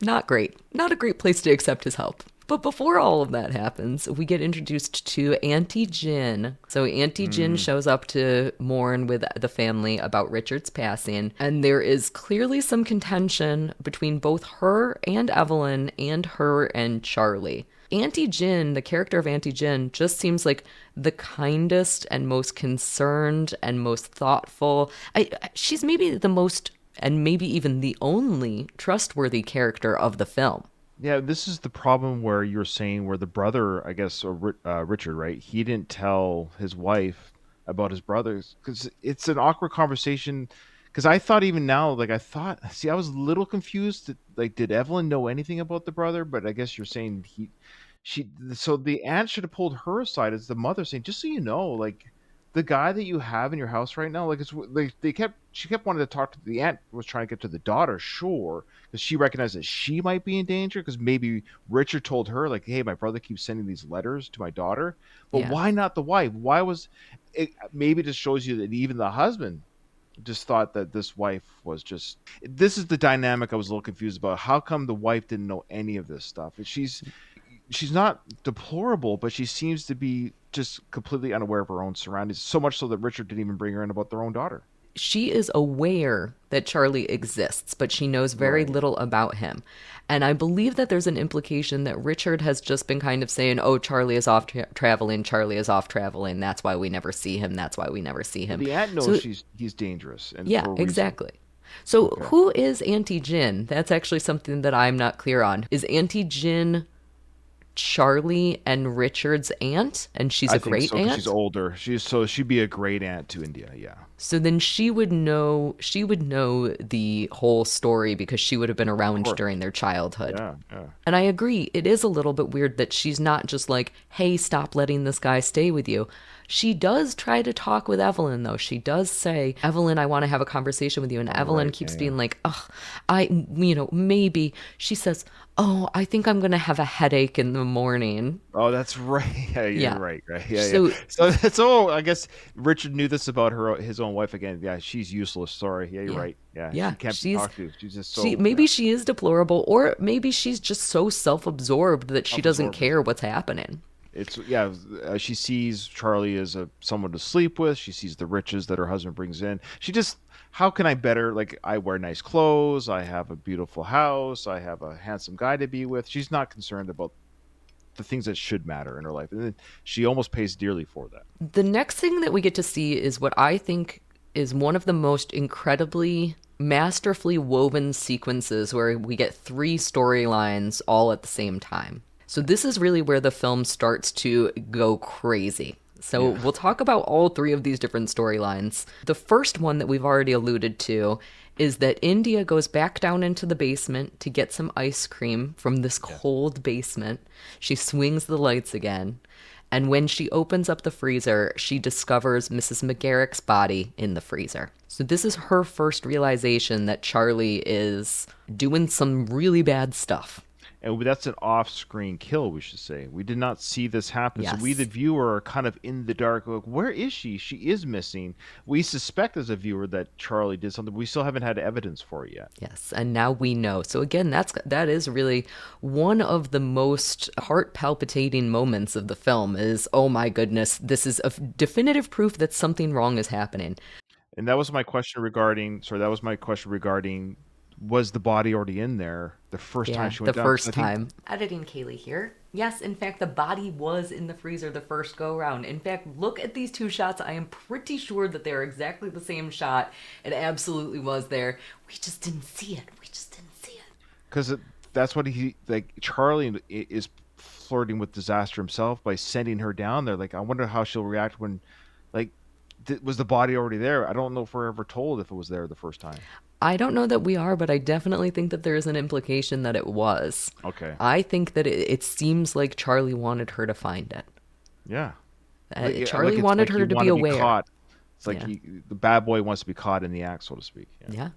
S1: not great. Not a great place to accept his help. But before all of that happens, we get introduced to Auntie Gin. So Auntie Gin shows up to mourn with the family about Richard's passing, and there is clearly some contention between both her and Evelyn and her and Charlie. Auntie Gin, the character of Auntie Gin, just seems like the kindest and most concerned and most thoughtful. She's maybe the most, and maybe even the only, trustworthy character of the film.
S8: Yeah, this is the problem where you're saying where the brother, I guess, or Richard, right? He didn't tell his wife about his brothers because it's an awkward conversation. Because I thought even now, like I was a little confused. Like, did Evelyn know anything about the brother? But I guess you're saying so the aunt should have pulled her aside as the mother saying, just so you know, like the guy that you have in your house right now, like it's like she kept wanting to talk to the aunt was trying to get to the daughter, sure, because she recognized that she might be in danger because maybe Richard told her like, hey, my brother keeps sending these letters to my daughter, but
S1: Yeah.
S8: why not the wife? Why was maybe just shows you that even the husband just thought that this wife was just. This is the dynamic I was a little confused about. How come the wife didn't know any of this stuff? And she's not deplorable, but she seems to be just completely unaware of her own surroundings. So much so that Richard didn't even bring her in about their own daughter.
S1: She is aware that Charlie exists, but she knows very little about him. And I believe that there's an implication that Richard has just been kind of saying, oh, Charlie is off traveling, Charlie is off traveling. That's why we never see him. That's why we never see him.
S8: The aunt knows he's dangerous. And
S1: yeah, exactly. So who is Auntie Gin? That's actually something that I'm not clear on. Is Auntie Gin Charlie and Richard's aunt, and she's a great aunt?
S8: She's older. She'd be a great aunt to India. Yeah.
S1: So then she would know the whole story because she would have been around during their childhood.
S8: Yeah.
S1: And I agree, it is a little bit weird that she's not just like, hey, stop letting this guy stay with you. She does try to talk with Evelyn, though. She does say, Evelyn, I want to have a conversation with you. And Evelyn keeps being like, oh, maybe. She says, oh, I think I'm going to have a headache in the morning.
S8: Oh, that's right. Yeah, you're right. Yeah,
S1: So
S8: So I guess Richard knew this about his own wife again. Yeah, she's useless. Sorry. Yeah, you're right. Yeah, she can't be talked to. She's just so...
S1: maybe she is deplorable, or maybe she's just so self-absorbed that she doesn't care what's happening.
S8: She sees Charlie as someone to sleep with. She sees the riches that her husband brings in. She just, how can I better, like, I wear nice clothes, I have a beautiful house, I have a handsome guy to be with. She's not concerned about the things that should matter in her life. And then she almost pays dearly for that.
S1: The next thing that we get to see is what I think is one of the most incredibly masterfully woven sequences where we get 3 storylines all at the same time. So this is really where the film starts to go crazy. So we'll talk about all 3 of these different storylines. The first one that we've already alluded to is that India goes back down into the basement to get some ice cream from this cold basement. She swings the lights again. And when she opens up the freezer, she discovers Mrs. McGarrick's body in the freezer. So this is her first realization that Charlie is doing some really bad stuff.
S8: And that's an off-screen kill, we should say. We did not see this happen.
S1: Yes.
S8: So we, the viewer, are kind of in the dark. Like, where is she? She is missing. We suspect as a viewer that Charlie did something. We still haven't had evidence for it yet.
S1: Yes, and now we know. So again, that is really one of the most heart-palpitating moments of the film is, oh my goodness, this is a definitive proof that something wrong is happening.
S8: And that was my question regarding... was the body already in there the first time she went down?
S1: The first time. Editing Kaylee here. Yes, in fact, the body was in the freezer the first go-round. In fact, look at these 2 shots. I am pretty sure that they're exactly the same shot. It absolutely was there. We just didn't see it.
S8: Because that's what Charlie is flirting with disaster himself by sending her down there. Like, I wonder how she'll react when, like, was the body already there? I don't know if we're ever told if it was there the first time.
S1: I don't know that we are, but I definitely think that there is an implication that it was.
S8: Okay.
S1: I think that it seems like Charlie wanted her to find it.
S8: Yeah.
S1: Charlie wanted her to be aware.
S8: It's like the bad boy wants to be caught in the act, so to speak.
S1: Yeah.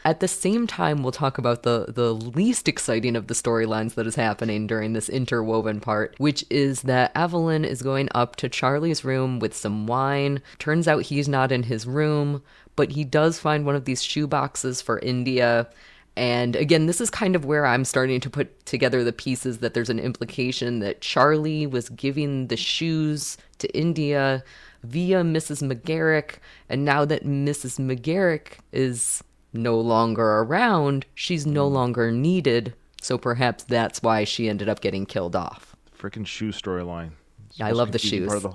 S1: At the same time, we'll talk about the least exciting of the storylines that is happening during this interwoven part, which is that Evelyn is going up to Charlie's room with some wine. Turns out he's not in his room, but he does find one of these shoe boxes for India. And again, this is kind of where I'm starting to put together the pieces that there's an implication that Charlie was giving the shoes to India via Mrs. McGarrick. And now that Mrs. McGarrick is no longer around, she's no longer needed. So perhaps that's why she ended up getting killed off.
S8: Freaking shoe storyline.
S1: I love the shoes.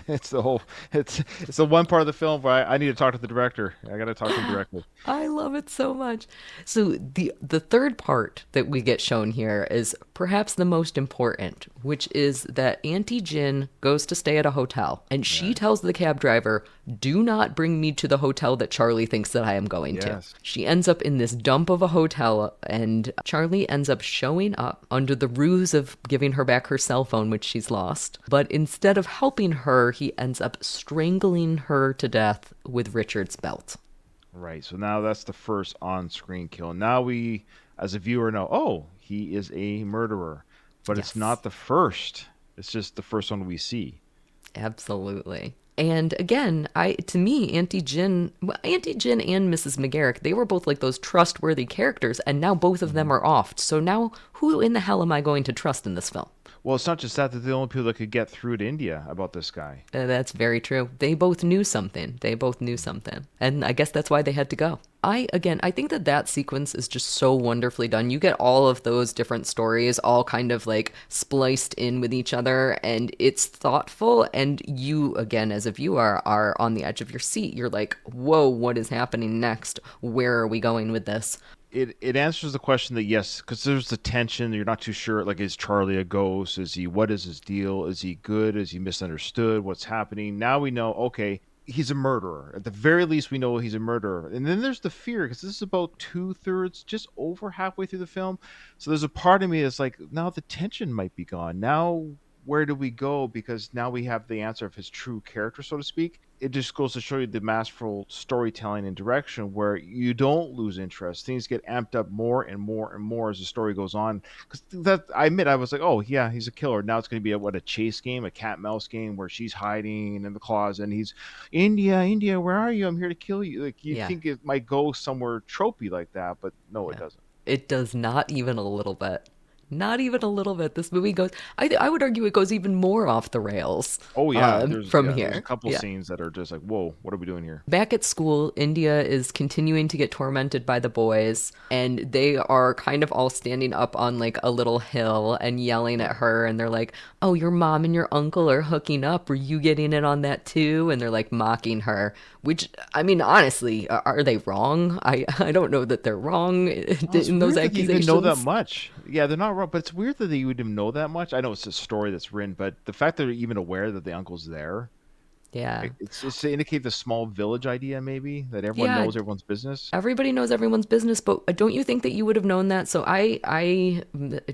S8: It's the one part of the film where I need to talk to the director. I got to talk to him directly.
S1: I love it so much. So the third part that we get shown here is perhaps the most important, which is that Auntie Gin goes to stay at a hotel, and she tells the cab driver, do not bring me to the hotel that Charlie thinks that I am going to. She ends up in this dump of a hotel, and Charlie ends up showing up under the ruse of giving her back her cell phone, which she's lost. But instead of helping her, he ends up strangling her to death with Richard's belt.
S8: Right. So now that's the first on-screen kill. Now we, as a viewer, know, oh, he is a murderer. But it's not the first. It's just the first one we see.
S1: Absolutely. And again, to me, Auntie Gin and Mrs. McGarrick, they were both like those trustworthy characters, and now both of them are off. So now, who in the hell am I going to trust in this film?
S8: Well, it's not just that they're the only people that could get through to India about this guy.
S1: That's very true. They both knew something. And I guess that's why they had to go. I think that sequence is just so wonderfully done. You get all of those different stories all kind of like spliced in with each other, and it's thoughtful. And you, again, as a viewer, are on the edge of your seat. You're like, whoa, what is happening next? Where are we going with this?
S8: It answers the question that yes, because there's the tension. You're not too sure. Like, is Charlie a ghost? What is his deal? Is he good? Is he misunderstood? What's happening? Now we know, okay, he's a murderer. At the very least, we know he's a murderer. And then there's the fear, because this is about 2/3, just over halfway through the film. So there's a part of me that's like, now the tension might be gone. Now, where do we go? Because now we have the answer of his true character, so to speak. It just goes to show you the masterful storytelling and direction where you don't lose interest. Things get amped up more and more and more as the story goes on. Because that, I admit, I was like, oh yeah, he's a killer. Now it's going to be a chase game, a cat mouse game where she's hiding in the closet and he's, India, where are you? I'm here to kill you. Like you think it might go somewhere tropey like that, but no, it doesn't.
S1: It does not even a little bit. Not even a little bit. This movie goes, I would argue it goes even more off the rails.
S8: Oh, yeah.
S1: Here.
S8: There's a couple scenes that are just like, whoa, what are we doing here?
S1: Back at school, India is continuing to get tormented by the boys, and they are kind of all standing up on like a little hill and yelling at her, and they're like, oh, your mom and your uncle are hooking up. Were you getting in on that too? And they're like mocking her, which, I mean, honestly, are they wrong? I don't know that they're wrong in those accusations.
S8: They know that much. Yeah, they're not wrong, but it's weird that they would even know that much. I know it's a story that's written, but the fact that they're even aware that the uncle's there, it's just to indicate the small village idea, maybe that everyone knows everyone's business.
S1: Everybody knows everyone's business, but don't you think that you would have known that? So I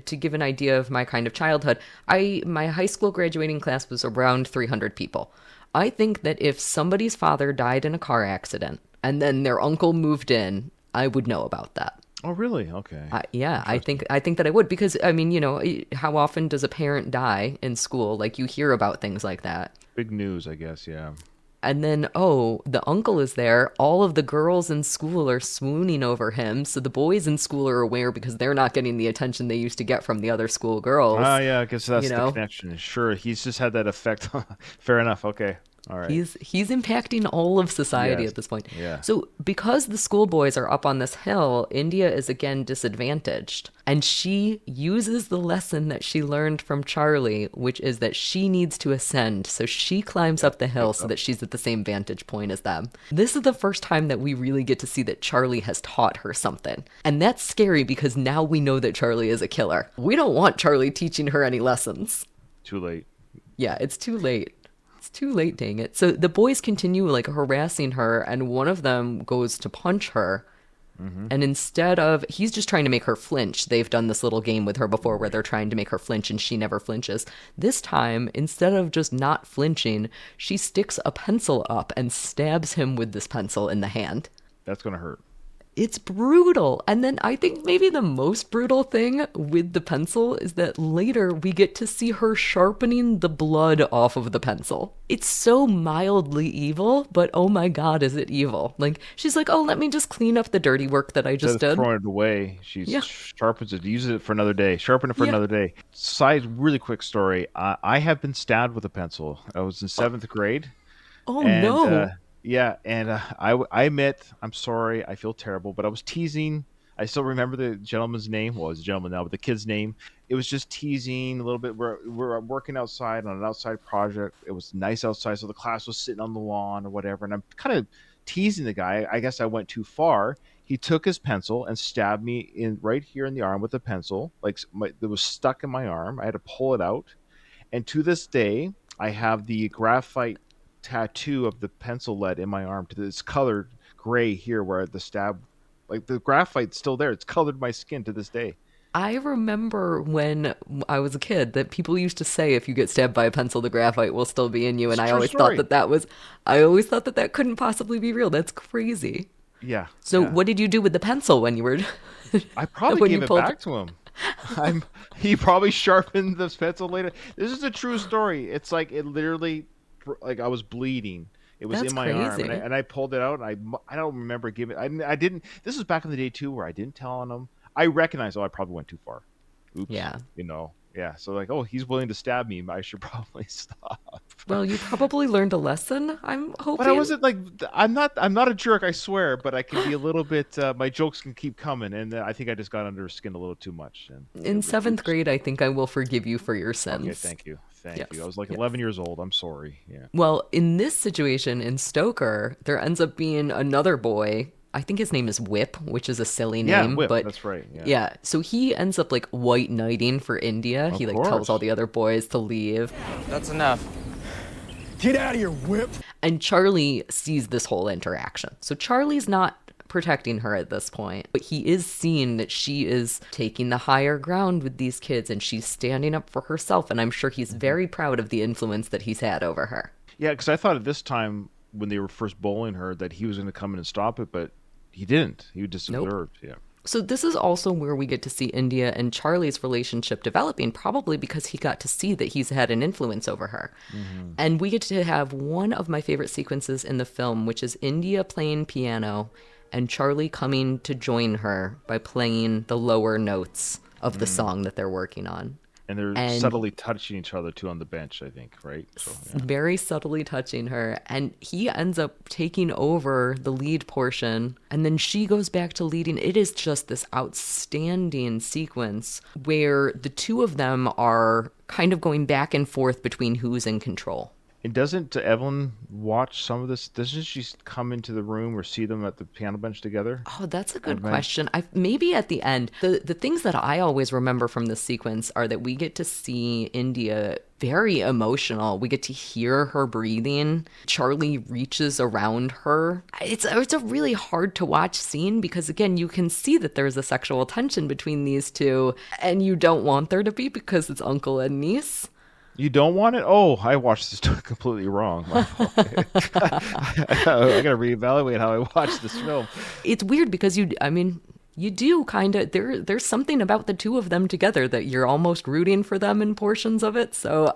S1: to give an idea of my kind of childhood, my high school graduating class was around 300 people. I think that if somebody's father died in a car accident and then their uncle moved in, I would know about that.
S8: Oh, really? Okay.
S1: I think that I would, because, I mean, you know, how often does a parent die in school? Like, you hear about things like that.
S8: Big news, I guess, yeah.
S1: And then, the uncle is there. All of the girls in school are swooning over him. So the boys in school are aware because they're not getting the attention they used to get from the other school girls.
S8: Oh, yeah, I guess that's the connection. Sure, he's just had that effect. Fair enough, okay. All right.
S1: He's impacting all of society at this point.
S8: Yeah.
S1: So because the schoolboys are up on this hill, India is again disadvantaged. And she uses the lesson that she learned from Charlie, which is that she needs to ascend. So she climbs up the hill so that she's at the same vantage point as them. This is the first time that we really get to see that Charlie has taught her something. And that's scary because now we know that Charlie is a killer. We don't want Charlie teaching her any lessons.
S8: Too late.
S1: Yeah, it's too late. It's too late, dang it. So the boys continue like harassing her, and one of them goes to punch her. Mm-hmm. And instead of, he's just trying to make her flinch. They've done this little game with her before where they're trying to make her flinch and she never flinches. This time, instead of just not flinching, she sticks a pencil up and stabs him with this pencil in the hand.
S8: That's going to hurt.
S1: It's brutal. And then I think maybe the most brutal thing with the pencil is that later we get to see her sharpening the blood off of the pencil. It's so mildly evil, but oh my God, is it evil. Like, she's like, oh, let me just clean up the dirty work that I just did.
S8: Throwing it away, she sharpens it, uses it for another day, sharpen it for another day. Really quick story. I have been stabbed with a pencil. I was in 7th grade.
S1: Oh, no.
S8: Yeah, and I admit, I'm sorry, I feel terrible, but I was teasing. I still remember the gentleman's name. Well, he's a gentleman now, but the kid's name. It was just teasing a little bit. We're working outside on an outside project. It was nice outside, so the class was sitting on the lawn or whatever, and I'm kind of teasing the guy. I guess I went too far. He took his pencil and stabbed me right here in the arm with a pencil. Like, it was stuck in my arm. I had to pull it out, and to this day, I have the graphite tattoo of the pencil lead in my arm to this colored gray here where the stab, like the graphite's still there. It's colored my skin to this day.
S1: I remember when I was a kid that people used to say if you get stabbed by a pencil, the graphite will still be in you. And I always thought that couldn't possibly be real. That's crazy.
S8: Yeah.
S1: So what did you do with the pencil when you were...
S8: I probably gave it back to him. He probably sharpened the pencil later. This is a true story. It's like it literally... like I was bleeding. It was
S1: That's
S8: in my arm,
S1: crazy.
S8: and I pulled it out, and I don't remember giving. I didn't. This was back in the day too, where I didn't tell on him. I recognized, I probably went too far. Oops.
S1: Yeah.
S8: Yeah. So like, oh, he's willing to stab me. I should probably stop.
S1: Well, you probably learned a lesson, I'm hoping.
S8: But I wasn't like, I'm not a jerk, I swear. But I can be a little bit. My jokes can keep coming, and I think I just got under her skin a little too much. And
S1: In seventh grade, I think I will forgive you for your sins.
S8: Okay, thank you.
S1: Yes,
S8: I was like
S1: yes.
S8: 11 years old. I'm sorry. Yeah.
S1: Well, in this situation, in Stoker, there ends up being another boy. I think his name is Whip, which is a silly name.
S8: Whip,
S1: but
S8: that's right.
S1: Yeah. So he ends up like white knighting for India. He like tells
S8: course.
S1: all the other boys to leave.
S2: That's enough.
S3: Get out of here, Whip.
S1: And Charlie sees this whole interaction. So Charlie's not protecting her at this point, but he is seeing that she is taking the higher ground with these kids and she's standing up for herself. And I'm sure he's very proud of the influence that he's had over her.
S8: Yeah, because I thought at this time when they were first bullying her that he was going to come in and stop it, but he didn't. He just
S1: Nope.
S8: observed. Yeah.
S1: So this is also where we get to see India and Charlie's relationship developing, probably because he got to see that he's had an influence over her. Mm-hmm. And we get to have one of my favorite sequences in the film, which is India playing piano and Charlie coming to join her by playing the lower notes of the song that they're working on.
S8: And they're subtly touching each other too on the bench, I think, right? So, yeah.
S1: Very subtly touching her. And he ends up taking over the lead portion. And then she goes back to leading. It is just this outstanding sequence where the two of them are kind of going back and forth between who's in control.
S8: And doesn't Evelyn watch some of this? Doesn't she come into the room or see them at the piano bench together?
S1: Oh, that's a good question. Maybe at the end. The things that I always remember from this sequence are that we get to see India very emotional. We get to hear her breathing. Charlie reaches around her. It's a really hard to watch scene because, again, you can see that there's a sexual tension between these two, and you don't want there to be because it's uncle and niece.
S8: You don't want it? Oh, I watched this completely wrong. I gotta reevaluate how I watched this film.
S1: It's weird because you do kind of, there's something about the two of them together that you're almost rooting for them in portions of it. So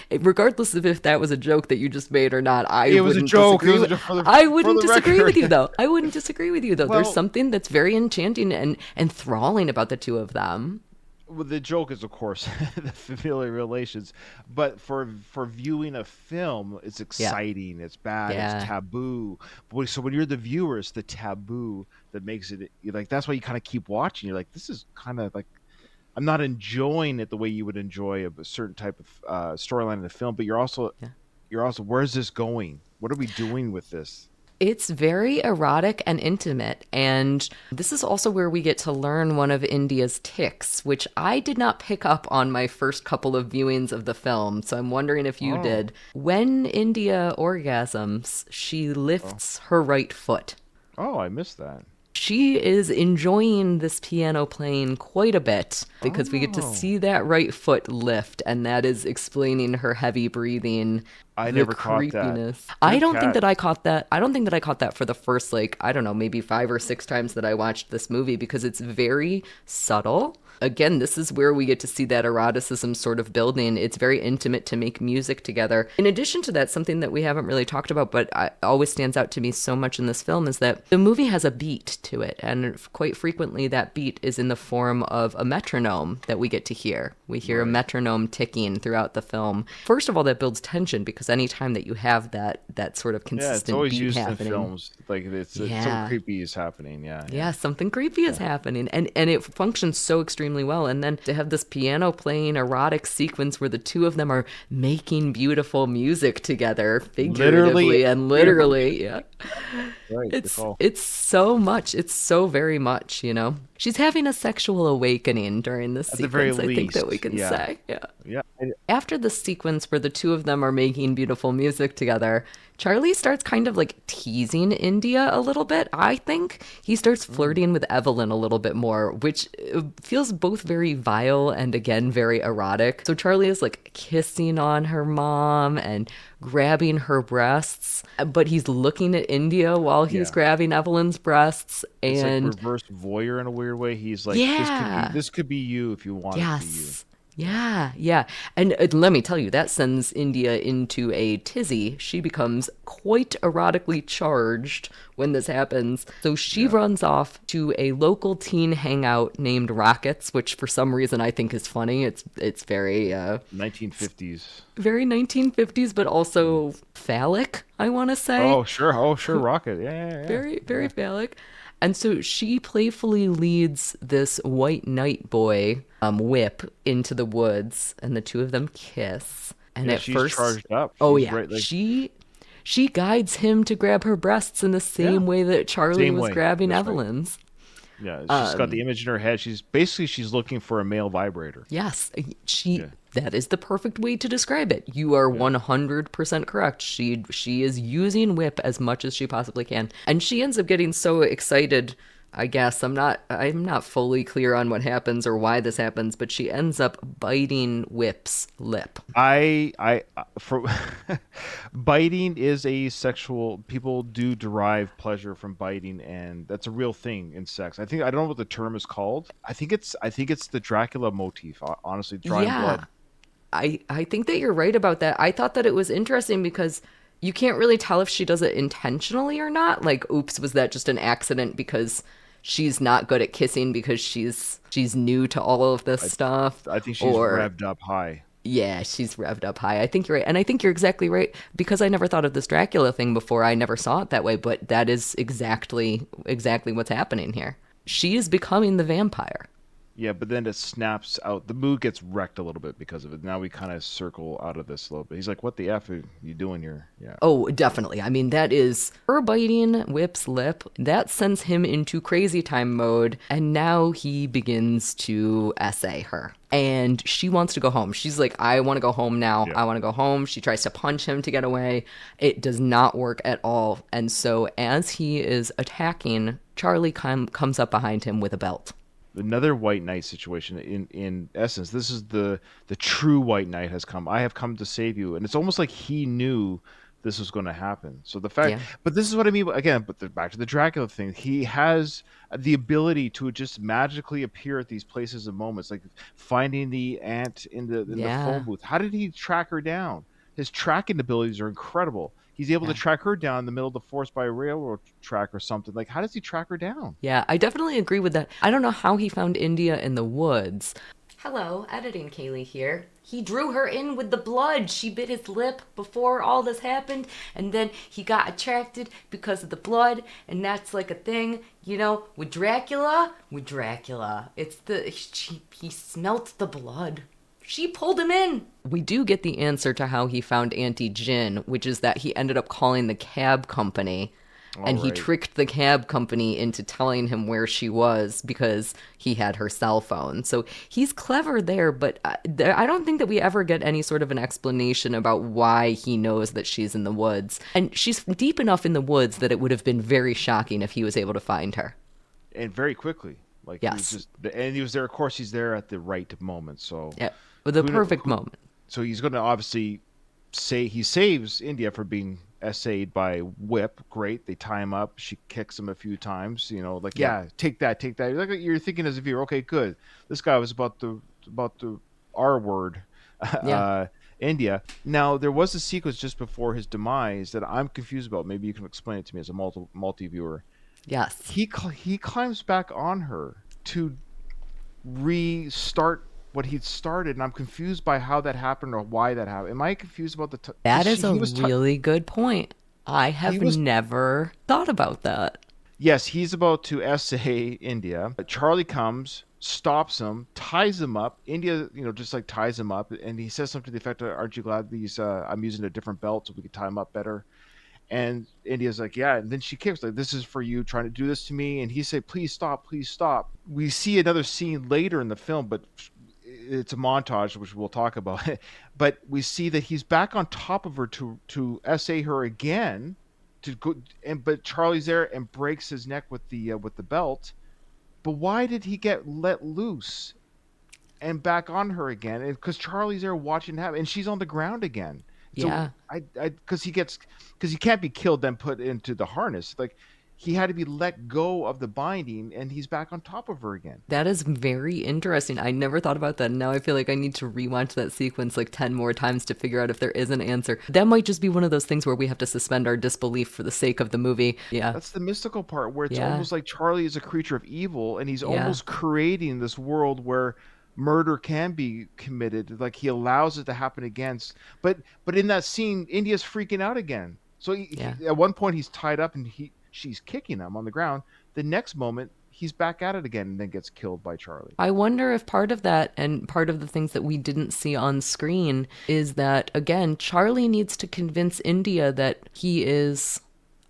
S1: regardless of if that was a joke that you just made or not, I wouldn't disagree with you though. I wouldn't disagree with you though.
S8: Well,
S1: there's something that's very enchanting and enthralling about the two of them.
S8: Well, the joke is, of course, the familiar relations, but for viewing a film, it's exciting, it's bad, it's taboo. So when you're the viewer, it's the taboo that makes it like. That's why you kind of keep watching. You're like, this is kind of like, I'm not enjoying it the way you would enjoy a certain type of storyline in the film, but you're also, where's this going? What are we doing with this?
S1: It's very erotic and intimate, and this is also where we get to learn one of India's tics, which I did not pick up on my first couple of viewings of the film, so I'm wondering if you did. When India orgasms, she lifts her right foot.
S8: Oh, I missed that.
S1: She is enjoying this piano playing quite a bit because we get to see that right foot lift, and that is explaining her heavy breathing.
S8: I never caught that.
S1: I don't think that I caught that. I don't think that I caught that for the first, maybe 5 or 6 times that I watched this movie because it's very subtle. Again, this is where we get to see that eroticism sort of building. It's very intimate to make music together. In addition to that, something that we haven't really talked about, but always stands out to me so much in this film is that the movie has a beat to it. And quite frequently, that beat is in the form of a metronome that we get to hear. We hear a metronome ticking throughout the film. First of all, that builds tension because anytime that you have that sort of consistent
S8: it's always
S1: beat
S8: used
S1: happening,
S8: in films. Like it's something creepy is happening. Yeah,
S1: something creepy is happening, and it functions so extremely well. And then to have this piano playing erotic sequence where the two of them are making beautiful music together, figuratively and literally. Yeah,
S8: right.
S1: It's so much. It's so very much. She's having a sexual awakening during this sequence. I think that we can say.
S8: Yeah.
S1: After the sequence where the two of them are making beautiful music together, Charlie starts kind of like teasing India a little bit, I think. He starts flirting with Evelyn a little bit more, which feels both very vile and, again, very erotic. So Charlie is like kissing on her mom and grabbing her breasts, but he's looking at India while he's grabbing Evelyn's breasts. And
S8: it's like reverse voyeur in a weird way. He's like, this could be you if you want it to be you.
S1: Yeah, yeah. And let me tell you, that sends India into a tizzy. She becomes quite erotically charged when this happens. So she runs off to a local teen hangout named Rockets, which for some reason I think is funny. It's very
S8: 1950s.
S1: very 1950s, but also phallic, I want to say.
S8: Oh sure, Rocket. Yeah.
S1: Very, very phallic. And so she playfully leads this white knight boy, Whip, into the woods, and the two of them kiss. And
S8: Yeah,
S1: at
S8: she's
S1: first,
S8: charged up.
S1: oh
S8: She's
S1: yeah,
S8: right, like-
S1: she guides him to grab her breasts in the same way that Charlie
S8: Same
S1: was
S8: way.
S1: grabbing
S8: That's right.
S1: Evelyn's.
S8: Yeah, she's got the image in her head. She's looking for a male vibrator.
S1: Yes, that is the perfect way to describe it. You are 100% correct. She is using Whip as much as she possibly can. And she ends up getting so excited, I guess. I'm not fully clear on what happens or why this happens, but she ends up biting Whip's lip.
S8: For biting is a sexual. People do derive pleasure from biting, and that's a real thing in sex. I don't know what the term is called. I think it's the Dracula motif. Honestly, drawing blood.
S1: I think that you're right about that. I thought that it was interesting because you can't really tell if she does it intentionally or not. Like, oops, was that just an accident because she's not good at kissing because she's new to all of this stuff?
S8: I think she's revved up high.
S1: Yeah, she's revved up high. I think you're right. And I think you're exactly right because I never thought of this Dracula thing before. I never saw it that way, but that is exactly what's happening here. She is becoming the vampire.
S8: Yeah, but then it snaps out. The mood gets wrecked a little bit because of it. Now we kind of circle out of this a little bit. He's like, what the F are you doing here? Yeah.
S1: Oh, definitely. I mean, that is her biting Whip's lip. That sends him into crazy time mode. And now he begins to essay her. And she wants to go home. She's like, I want to go home now.
S8: Yeah.
S1: I want to go home. She tries to punch him to get away. It does not work at all. And so as he is attacking, Charlie comes up behind him with a belt.
S8: Another white knight situation. In essence, this is the true white knight has come. I have come to save you, and it's almost like he knew this was going to happen. So the fact, but this is what I mean again. But back to the Dracula thing, he has the ability to just magically appear at these places and moments, like finding the aunt in the phone booth. How did he track her down? His tracking abilities are incredible. He's able to track her down in the middle of the forest by a railroad track or something. Like, how does he track her down?
S1: Yeah, I definitely agree with that. I don't know how he found India in the woods. Hello, editing Kaylee here. He drew her in with the blood. She bit his lip before all this happened, and then he got attracted because of the blood, and that's like a thing, you know, with Dracula. It's he smelt the blood. She pulled him in. We do get the answer to how he found Auntie Gin, which is that he ended up calling the cab company. And he tricked the cab company into telling him where she was because he had her cell phone. So he's clever there, but I don't think that we ever get any sort of an explanation about why he knows that she's in the woods. And she's deep enough in the woods that it would have been very shocking if he was able to find her.
S8: And very quickly. Like,
S1: yes.
S8: And he was there, of course, he's there at the right moment. So
S1: yeah, with the perfect moment.
S8: So he's going to obviously say he saves India for being essayed by Whip. Great. They tie him up. She kicks him a few times, you know, like, take that. You're thinking as a viewer, okay, good. This guy was about the R word, India. Now, there was a sequence just before his demise that I'm confused about. Maybe you can explain it to me as a multi-viewer.
S1: Yes.
S8: He climbs back on her to restart what he'd started, and I'm confused by how that happened or why that happened. Am I confused about the
S1: that is a really good point. I have never thought about that.
S8: Yes, he's about to essay India. Charlie comes, stops him, ties him up. India, you know, just like ties him up, and he says something to the effect of, "Aren't you glad these? I'm using a different belt so we can tie him up better." And India's like, yeah. And then she kicks, like, this is for you trying to do this to me. And he said, please stop, please stop. We see another scene later in the film, but it's a montage, which we'll talk about. But we see that he's back on top of her to essay her again. But Charlie's there and breaks his neck with the belt. But why did he get let loose and back on her again? Because Charlie's there watching it happen, and she's on the ground again. So
S1: yeah,
S8: because he can't be killed then put into the harness. Like, he had to be let go of the binding, and he's back on top of her again.
S1: That is very interesting. I never thought about that. And now I feel like I need to rewatch that sequence like 10 more times to figure out if there is an answer. That might just be one of those things where we have to suspend our disbelief for the sake of the movie. Yeah.
S8: That's the mystical part, where it's
S1: Yeah.
S8: almost like Charlie is a creature of evil, and he's
S1: Yeah.
S8: almost creating this world where murder can be committed. Like, he allows it to happen against. But in that scene, India's freaking out again. So
S1: Yeah.
S8: at one point he's tied up and she's kicking him on the ground. The next moment he's back at it again and then gets killed by Charlie.
S1: I wonder if part of that and part of the things that we didn't see on screen is that, again, Charlie needs to convince India that he is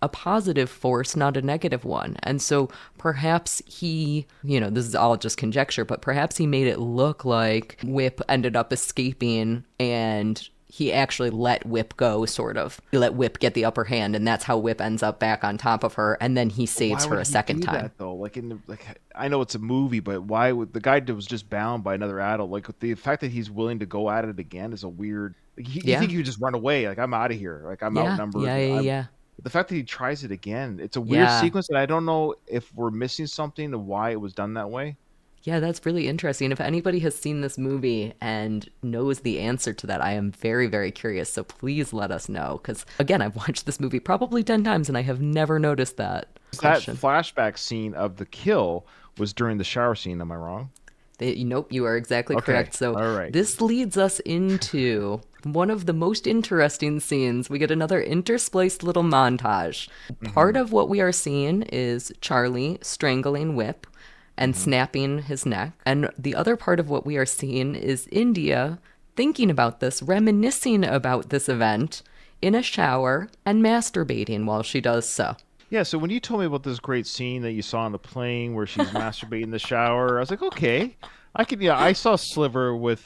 S1: a positive force, not a negative one. And so perhaps he, this is all just conjecture, but perhaps he made it look like Whip ended up escaping and he actually let Whip go, sort of. He let Whip get the upper hand, and that's how Whip ends up back on top of her, and then he saves her a second time.
S8: That, though? Like, I know it's a movie, but why would the guy that was just bound by another adult? Like, the fact that he's willing to go at it again is a weird. Like, you think he would just run away? Like, I'm out of here. Like, I'm outnumbered.
S1: Yeah.
S8: The fact that he tries it again, it's a weird sequence, and I don't know if we're missing something of why it was done that way.
S1: Yeah, that's really interesting. If anybody has seen this movie and knows the answer to that, I am very, very curious. So please let us know. Because, again, I've watched this movie probably 10 times and I have never noticed that.
S8: That flashback scene of the kill was during the shower scene. Am I wrong?
S1: Nope, you are exactly correct. So
S8: all right.
S1: This leads us into one of the most interesting scenes. We get another interspliced little montage. Part of what we are seeing is Charlie strangling Whip and snapping his neck. And the other part of what we are seeing is India thinking about this, reminiscing about this event in a shower and masturbating while she does so.
S8: Yeah, so when you told me about this great scene that you saw on the plane where she's masturbating in the shower, I was like, okay, I saw Sliver with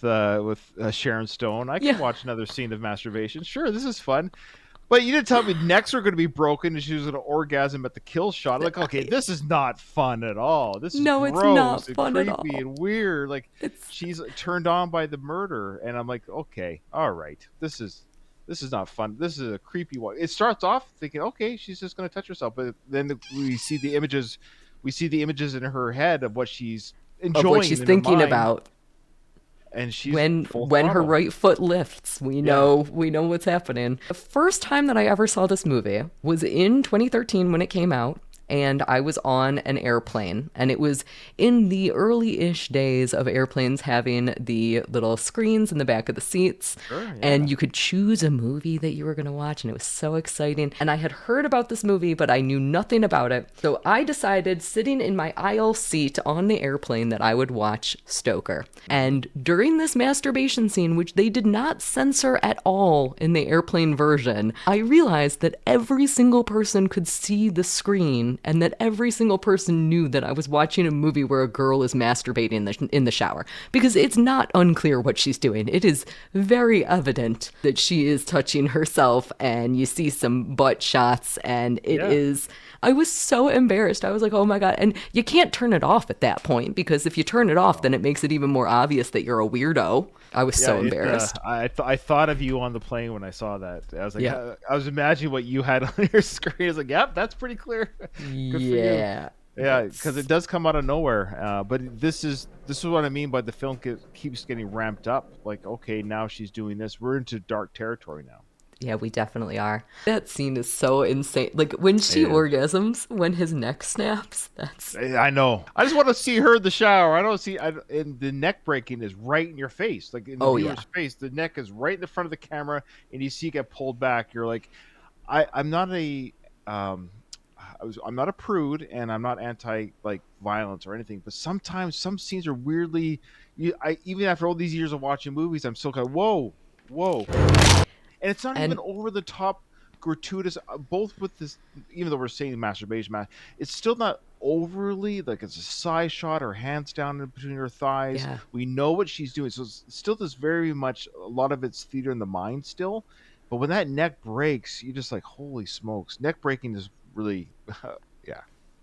S8: Sharon Stone. I can watch another scene of masturbation. Sure, this is fun. But you didn't tell me necks were going to be broken and she was going to orgasm at the kill shot. Like, okay, this is not fun at all. This is gross
S1: it's not fun
S8: and
S1: at all.
S8: creepy and weird. Like, she's turned on by the murder, and I'm like, okay, all right, this is not fun. This is a creepy one. It starts off thinking, okay, she's just going to touch herself, but then we see the images. We see the images in her head of what she's enjoying,
S1: of what she's thinking about.
S8: And she's
S1: when her right foot lifts, we know what's happening. The first time that I ever saw this movie was in 2013 when it came out, and I was on an airplane, and it was in the early-ish days of airplanes having the little screens in the back of the seats, and you could choose a movie that you were going to watch, and it was so exciting. And I had heard about this movie, but I knew nothing about it, so I decided, sitting in my aisle seat on the airplane, that I would watch Stoker. And during this masturbation scene, which they did not censor at all in the airplane version, I realized that every single person could see the screen, and that every single person knew that I was watching a movie where a girl is masturbating in the shower. Because it's not unclear what she's doing. It is very evident that she is touching herself, and you see some butt shots, and it is... I was so embarrassed. I was like, oh my God. And you can't turn it off at that point, because if you turn it off, then it makes it even more obvious that you're a weirdo. I was so embarrassed.
S8: I thought of you on the plane when I saw that. I was like, I was imagining what you had on your screen. I was like, yep, that's pretty clear. Good for you. Yeah, because it does come out of nowhere. But this is what I mean by the film keeps getting ramped up. Like, okay, now she's doing this. We're into dark territory now.
S1: Yeah, we definitely are. That scene is so insane. Like, when she orgasms, when his neck snaps, that's...
S8: I know. I just want to see her in the shower. I don't see... and the neck breaking is right in your face. Like, in the viewer's face. The neck is right in the front of the camera, and you see it get pulled back. You're like... I'm not a... I'm not a prude, and I'm not anti, like, violence or anything, but sometimes some scenes are weirdly... even after all these years of watching movies, I'm still kind of, whoa. And it's not even over the top gratuitous, both with this, even though we're saying masturbation, it's still not overly, like, it's a side shot, her hands down in between her thighs.
S1: Yeah.
S8: We know what she's doing. So it's still this very much, a lot of it's theater in the mind still. But when that neck breaks, you're just like, holy smokes. Neck breaking is really, yeah.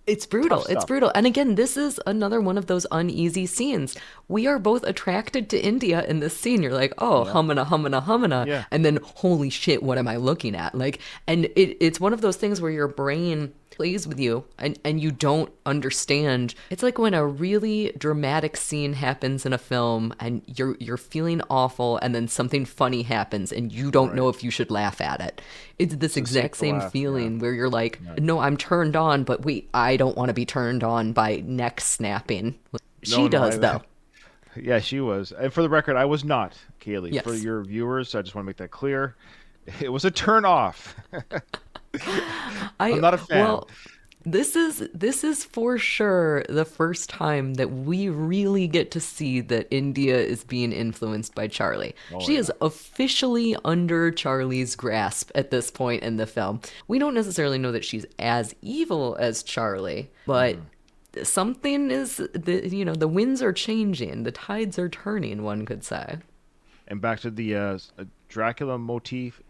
S1: It's brutal.
S8: Tough
S1: It's
S8: stuff.
S1: brutal. And again, this is another one of those uneasy scenes. We are both attracted to India in this scene. You're like, oh, humana, humana, humana.
S8: Yeah.
S1: And then, holy shit, what am I looking at? Like, and it's one of those things where your brain plays with you and you don't understand. It's like when a really dramatic scene happens in a film and you're feeling awful and then something funny happens and you don't know if you should laugh at it. It's this exact same feeling where you're like, no, I'm turned on, but wait, I don't want to be turned on by neck snapping. She does, though.
S8: Yeah, she was. And for the record, I was not, Kaylee.
S1: Yes.
S8: For your viewers, I just want to make that clear. It was a turn off. I'm not a fan.
S1: Well, this is for sure the first time that we really get to see that India is being influenced by Charlie. She is officially under Charlie's grasp at this point in the film. We don't necessarily know that she's as evil as Charlie, but something is, the winds are changing, the tides are turning, one could say.
S8: And back to the Dracula motif,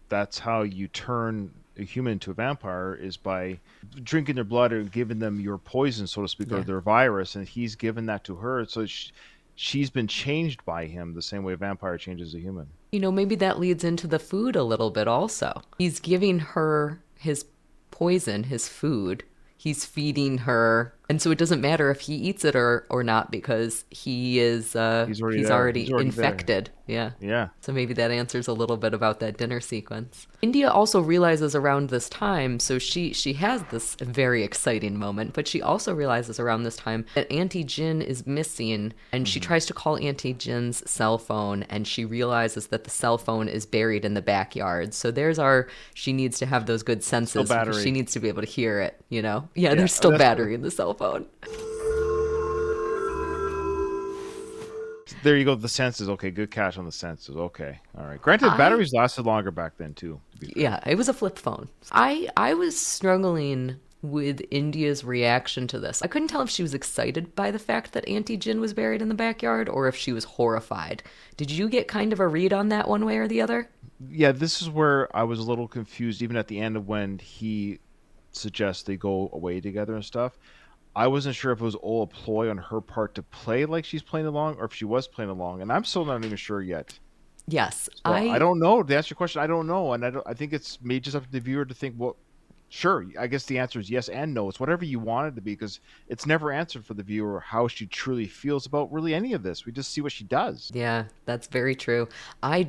S8: that's how you turn a human into a vampire, is by drinking their blood or giving them your poison, so to speak, or their virus, and he's given that to her. So she's been changed by him the same way a vampire changes a human.
S1: Maybe that leads into the food a little bit also. He's giving her his poison, his food. He's feeding her. And so it doesn't matter if he eats it or not, because he is he's already infected.
S8: There. Yeah.
S1: So maybe that answers a little bit about that dinner sequence. India also realizes around this time, so she has this very exciting moment, but she also realizes around this time that Auntie Gin is missing, and she tries to call Auntie Gin's cell phone, and she realizes that the cell phone is buried in the backyard. So she needs to have those good senses because she needs to be able to hear it, Yeah, there's still battery in the cell phone.
S8: There you go. The senses. Okay, good catch on the senses. Okay, all right. Granted, batteries lasted longer back then too.
S1: Yeah, it was a flip phone. I was struggling with India's reaction to this. I couldn't tell if she was excited by the fact that Auntie Gin was buried in the backyard or if she was horrified. Did you get kind of a read on that one way or the other?
S8: Yeah, this is where I was a little confused, even at the end of when he suggests they go away together and stuff. I wasn't sure if it was all a ploy on her part to play like she's playing along, or if she was playing along, and I'm still not even sure yet.
S1: Yes,
S8: so I don't know. To answer your question, I don't know, and I think it's maybe just up to the viewer to think. Well, sure, I guess the answer is yes and no. It's whatever you want it to be, because it's never answered for the viewer how she truly feels about really any of this. We just see what she does.
S1: Yeah, that's very true. I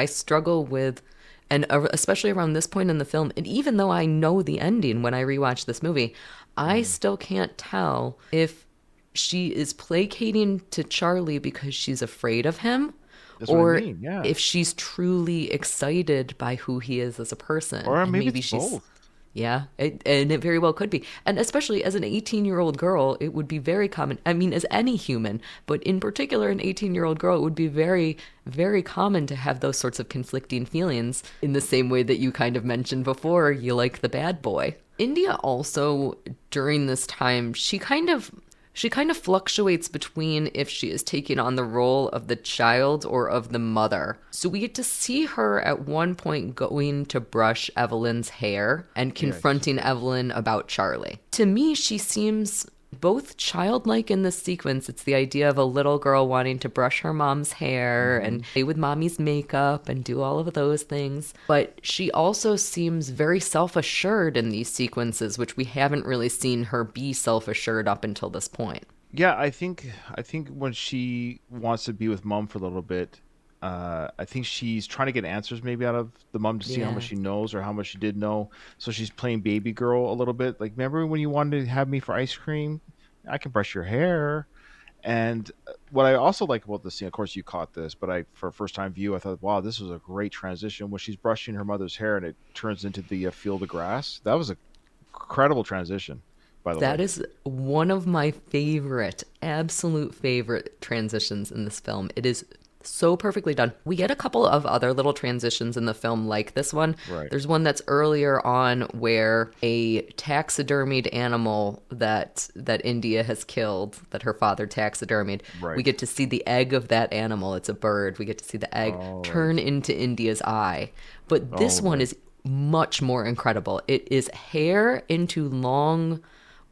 S1: struggle with. And especially around this point in the film, and even though I know the ending when I rewatch this movie, I still can't tell if she is placating to Charlie because she's afraid of him, or if she's truly excited by who he is as a person.
S8: Or maybe she's both.
S1: Yeah, and it very well could be. And especially as an 18-year-old girl, it would be very common. I mean, as any human, but in particular an 18-year-old girl, it would be very, very common to have those sorts of conflicting feelings in the same way that you kind of mentioned before, you like the bad boy. India also, during this time, she kind of fluctuates between if she is taking on the role of the child or of the mother. So we get to see her at one point going to brush Evelyn's hair and confronting Evelyn about Charlie. To me, she seems both childlike in this sequence. It's the idea of a little girl wanting to brush her mom's hair and play with mommy's makeup and do all of those things. But she also seems very self-assured in these sequences, which we haven't really seen her be self-assured up until this point.
S8: Yeah, I think when she wants to be with mom for a little bit, I think she's trying to get answers maybe out of the mom to see how much she knows or how much she did know. So she's playing baby girl a little bit. Like, remember when you wanted to have me for ice cream? I can brush your hair. And what I also like about this scene, of course you caught this, but for a first time view, I thought, wow, this was a great transition when she's brushing her mother's hair and it turns into the field of grass. That was a incredible transition.
S1: That is one of my absolute favorite transitions in this film. It is so perfectly done. We get a couple of other little transitions in the film like this one.
S8: Right.
S1: There's one that's earlier on where a taxidermied animal that India has killed, that her father taxidermied, we get to see the egg of that animal. It's a bird. We get to see the egg turn into India's eye. But this one is much more incredible. It is hair into long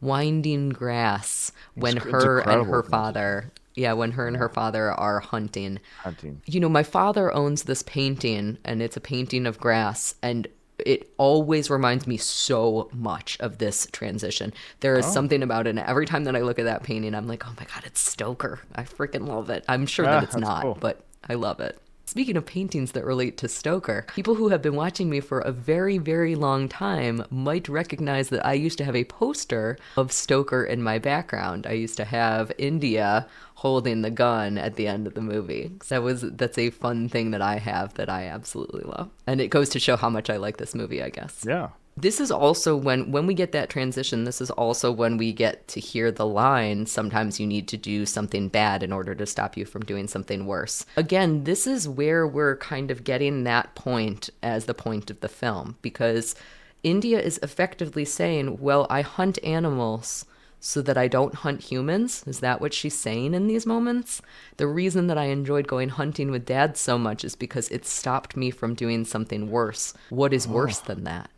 S1: winding grass when
S8: It's
S1: her and
S8: incredible
S1: her
S8: transition.
S1: father, yeah, when her and her father are hunting.
S8: Hunting.
S1: You know, my father owns this painting, and it's a painting of grass, and it always reminds me so much of this transition. There is something about it, and every time that I look at that painting, I'm like, oh my God, it's Stoker. I freaking love it. I'm sure that it's
S8: that's
S1: not,
S8: cool.
S1: but I love it. Speaking of paintings that relate to Stoker, people who have been watching me for a very, very long time might recognize that I used to have a poster of Stoker in my background. I used to have India holding the gun at the end of the movie. That's a fun thing that I have that I absolutely love. And it goes to show how much I like this movie, I guess.
S8: Yeah.
S1: This is also when we get that transition, this is also when we get to hear the line, sometimes you need to do something bad in order to stop you from doing something worse. Again, this is where we're kind of getting that point as the point of the film, because India is effectively saying, well, I hunt animals so that I don't hunt humans. Is that what she's saying in these moments? The reason that I enjoyed going hunting with Dad so much is because it stopped me from doing something worse. What is worse than that?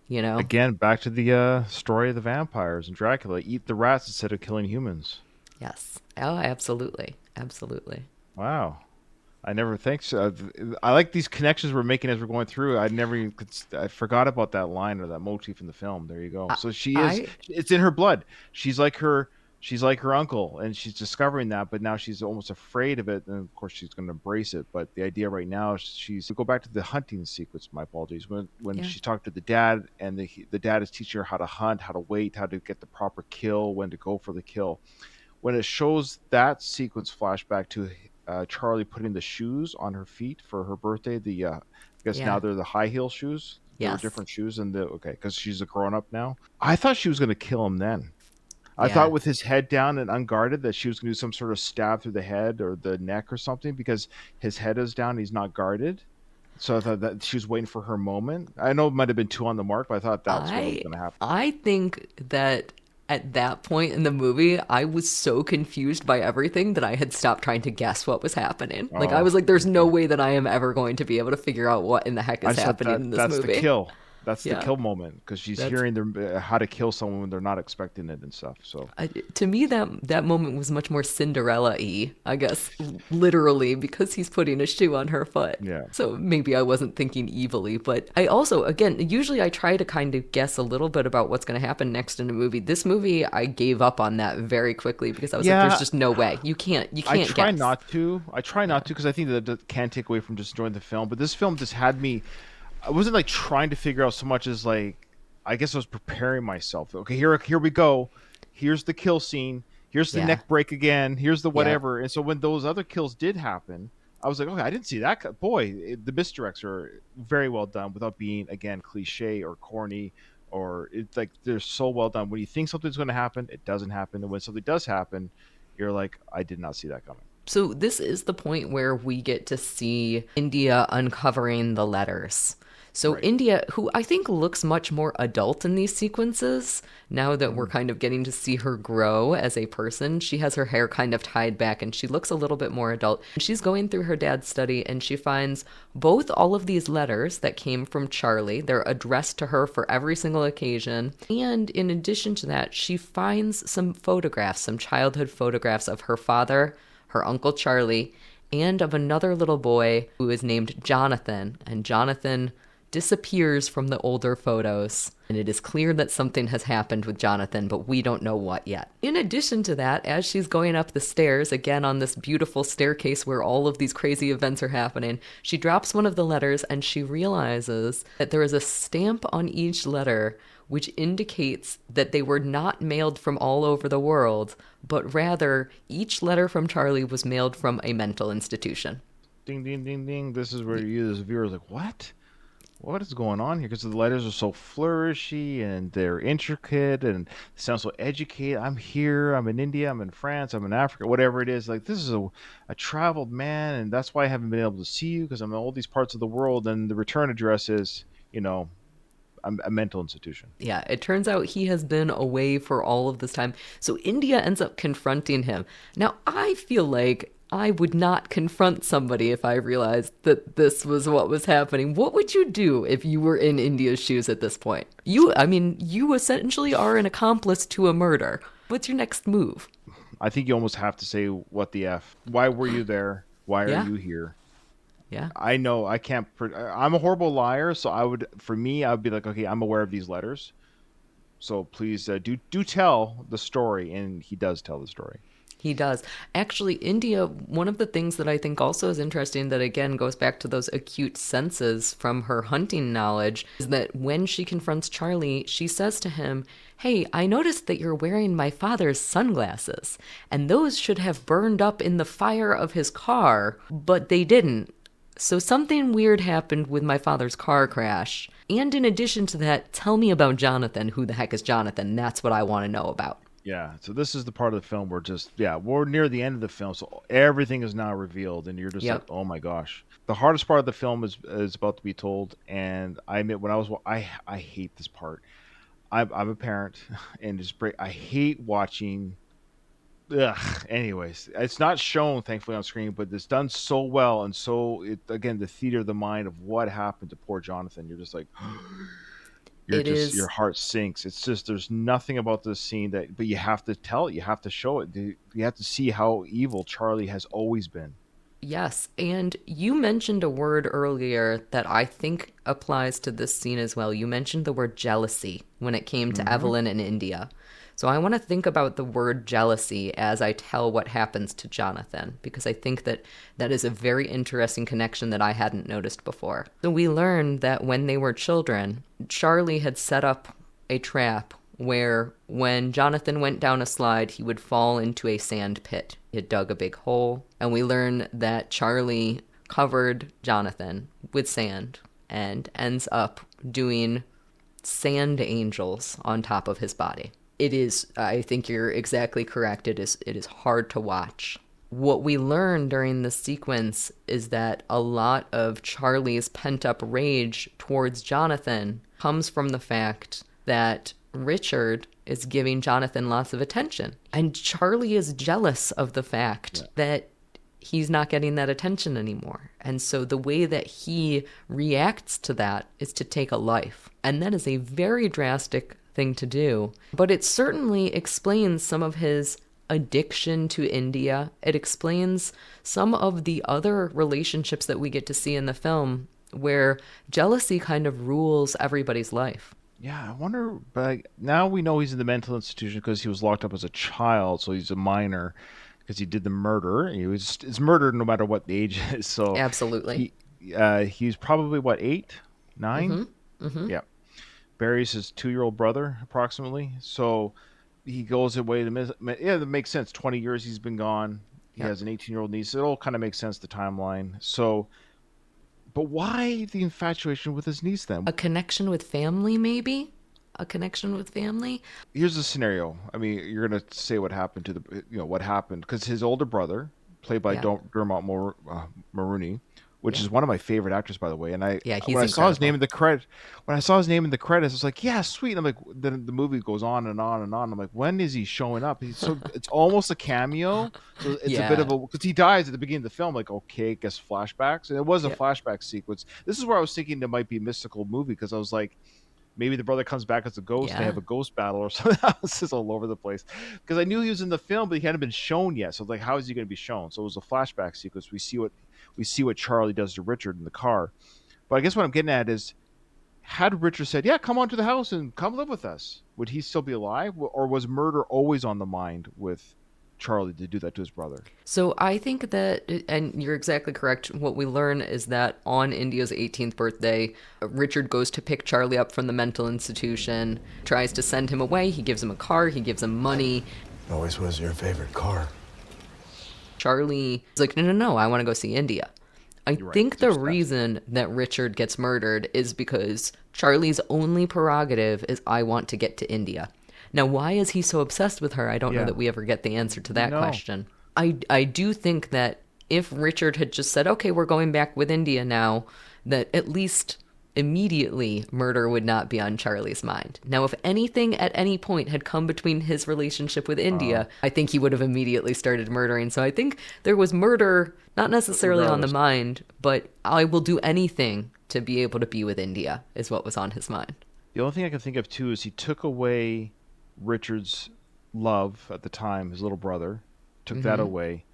S1: You know?
S8: Again, back to the story of the vampires and Dracula. Eat the rats instead of killing humans.
S1: Yes. Oh, absolutely. Absolutely.
S8: Wow. I never think so. I like these connections we're making as we're going through. I forgot about that line or that motif in the film. There you go. So it's in her blood. She's like her uncle, and she's discovering that, but now she's almost afraid of it, and of course she's going to embrace it. But the idea right now is we go back to the hunting sequence. My apologies. When she talked to the dad, and the dad is teaching her how to hunt, how to wait, how to get the proper kill, when to go for the kill. When it shows that sequence flashback to Charlie putting the shoes on her feet for her birthday, I guess now they're the high heel shoes. They're
S1: Yes.
S8: different shoes, and because she's a grown up now. I thought she was going to kill him then. I thought with his head down and unguarded that she was going to do some sort of stab through the head or the neck or something, because his head is down, he's not guarded. So I thought that she was waiting for her moment. I know it might have been too on the mark, but I thought that's what was going to happen.
S1: I think that at that point in the movie, I was so confused by everything that I had stopped trying to guess what was happening. Like, I was like, there's no way that I am ever going to be able to figure out what in the heck is happening in this
S8: that's
S1: movie.
S8: the kill. That's the
S1: Yeah.
S8: kill moment, because she's hearing how to kill someone when they're not expecting it and stuff. So
S1: To me, that moment was much more Cinderella-y, I guess, literally, because he's putting a shoe on her foot.
S8: Yeah.
S1: So maybe I wasn't thinking evilly, but I also, again, usually I try to kind of guess a little bit about what's going to happen next in a movie. This movie, I gave up on that very quickly because I was like, there's just no way. You can't
S8: I try
S1: guess.
S8: not to. I try not to, because I think that can take away from just enjoying the film. But this film just had me. I wasn't like trying to figure out so much as like, I guess I was preparing myself. Okay, here we go. Here's the kill scene. Here's the neck break again. Here's the whatever. And so when those other kills did happen, I was like, okay, I didn't see that. Boy, the misdirects are very well done without being, again, cliche or corny, or it's like they're so well done. When you think something's going to happen, it doesn't happen. And when something does happen, you're like, I did not see that coming.
S1: So this is the point where we get to see India uncovering the letters. So India, who I think looks much more adult in these sequences, now that we're kind of getting to see her grow as a person, she has her hair kind of tied back and she looks a little bit more adult. She's going through her dad's study and she finds both all of these letters that came from Charlie. They're addressed to her for every single occasion. And in addition to that, she finds some photographs, some childhood photographs of her father, her Uncle Charlie, and of another little boy who is named Jonathan. And Jonathan disappears from the older photos, and it is clear that something has happened with Jonathan, but we don't know what yet. In addition to that, as she's going up the stairs, again on this beautiful staircase where all of these crazy events are happening, she drops one of the letters and she realizes that there is a stamp on each letter which indicates that they were not mailed from all over the world, but rather each letter from Charlie was mailed from a mental institution.
S8: Ding, ding, ding, ding. This is where you as a viewer is like, what? What is going on here? Because the letters are so flourishy and they're intricate and sound so educated. I'm here. I'm in India. I'm in France. I'm in Africa. Whatever it is. Like, this is a traveled man, and that's why I haven't been able to see you, because I'm in all these parts of the world, and the return address is, a mental institution.
S1: Yeah, it turns out he has been away for all of this time. So India ends up confronting him. Now, I feel like I would not confront somebody if I realized that this was what was happening. What would you do if you were in India's shoes at this point? You essentially are an accomplice to a murder. What's your next move?
S8: I think you almost have to say, what the F? Why were you there? Why are you here?
S1: Yeah.
S8: I know I can't. I'm a horrible liar, so I would be like, okay, I'm aware of these letters, so please do tell the story, and he does tell the story.
S1: He does. Actually, India, one of the things that I think also is interesting that, again, goes back to those acute senses from her hunting knowledge, is that when she confronts Charlie, she says to him, hey, I noticed that you're wearing my father's sunglasses, and those should have burned up in the fire of his car, but they didn't. So something weird happened with my father's car crash. And in addition to that, tell me about Jonathan. Who the heck is Jonathan? That's what I want to know about.
S8: Yeah, so this is the part of the film where we're near the end of the film, so everything is now revealed, and you're just like, oh my gosh. The hardest part of the film is about to be told, and I admit, when I hate this part. I'm a parent, and I hate watching. Anyways, it's not shown thankfully on screen, but it's done so well, and again, the theater of the mind of what happened to poor Jonathan. You're just like. Your heart sinks. It's just, there's nothing about this scene but you have to tell it. You have to show it. You have to see how evil Charlie has always been.
S1: Yes, and you mentioned a word earlier that I think applies to this scene as well. You mentioned the word jealousy when it came to Evelyn and India. So I want to think about the word jealousy as I tell what happens to Jonathan, because I think that is a very interesting connection that I hadn't noticed before. So we learned that when they were children, Charlie had set up a trap where when Jonathan went down a slide, he would fall into a sand pit. He had dug a big hole, and we learned that Charlie covered Jonathan with sand and ends up doing sand angels on top of his body. It is, I think you're exactly correct. It is hard to watch. What we learn during this sequence is that a lot of Charlie's pent-up rage towards Jonathan comes from the fact that Richard is giving Jonathan lots of attention. And Charlie is jealous of the fact that he's not getting that attention anymore. And so the way that he reacts to that is to take a life. And that is a very drastic thing to do. But it certainly explains some of his addiction to India. It explains some of the other relationships that we get to see in the film where jealousy kind of rules everybody's life.
S8: Yeah, I wonder, but now we know he's in the mental institution because he was locked up as a child, so he's a minor because he did the murder. It's murder no matter what the age is. So
S1: absolutely.
S8: He's probably, what, 8, 9?
S1: Mm-hmm. Mm-hmm.
S8: Yeah. Buries his 2-year-old brother, approximately. So he goes away to that makes sense. 20 years he's been gone. He has an 18-year-old niece. It all kind of makes sense, the timeline. So, but why the infatuation with his niece then?
S1: A connection with family, maybe? A connection with family?
S8: Here's the scenario. I mean, you're going to say what happened to what happened. Because his older brother, played by Dermot Mulroney, which is one of my favorite actors, by the way. And when I saw his name in the credits, I was like, yeah, sweet. And I'm like, then the movie goes on and on and on. I'm like, when is he showing up? It's almost a cameo. So it's a bit of because he dies at the beginning of the film. Like, okay, guess flashbacks, and it was a flashback sequence. This is where I was thinking there might be a mystical movie because I was like, maybe the brother comes back as a ghost and they have a ghost battle or something. This is all over the place because I knew he was in the film, but he hadn't been shown yet. So like, how is he going to be shown? So it was a flashback sequence. We see what Charlie does to Richard in the car. But I guess what I'm getting at is, had Richard said, yeah, come on to the house and come live with us, would he still be alive? Or was murder always on the mind with Charlie to do that to his brother?
S1: So I think that, and you're exactly correct, what we learn is that on India's 18th birthday, Richard goes to pick Charlie up from the mental institution, tries to send him away. He gives him a car, he gives him money.
S3: Always was your favorite car.
S1: Charlie is like, no, I want to go see India. I think the reason that Richard gets murdered is because Charlie's only prerogative is, I want to get to India. Now, why is he so obsessed with her? I don't know that we ever get the answer to that question. I do think that if Richard had just said, okay, we're going back with India now, that at least immediately murder would not be on Charlie's mind. Now, if anything at any point had come between his relationship with India, I think he would have immediately started murdering. So I think there was murder, not necessarily on the mind, but I will do anything to be able to be with India is what was on his mind.
S8: The only thing I can think of, too, is he took away Richard's love at the time, his little brother, took that away.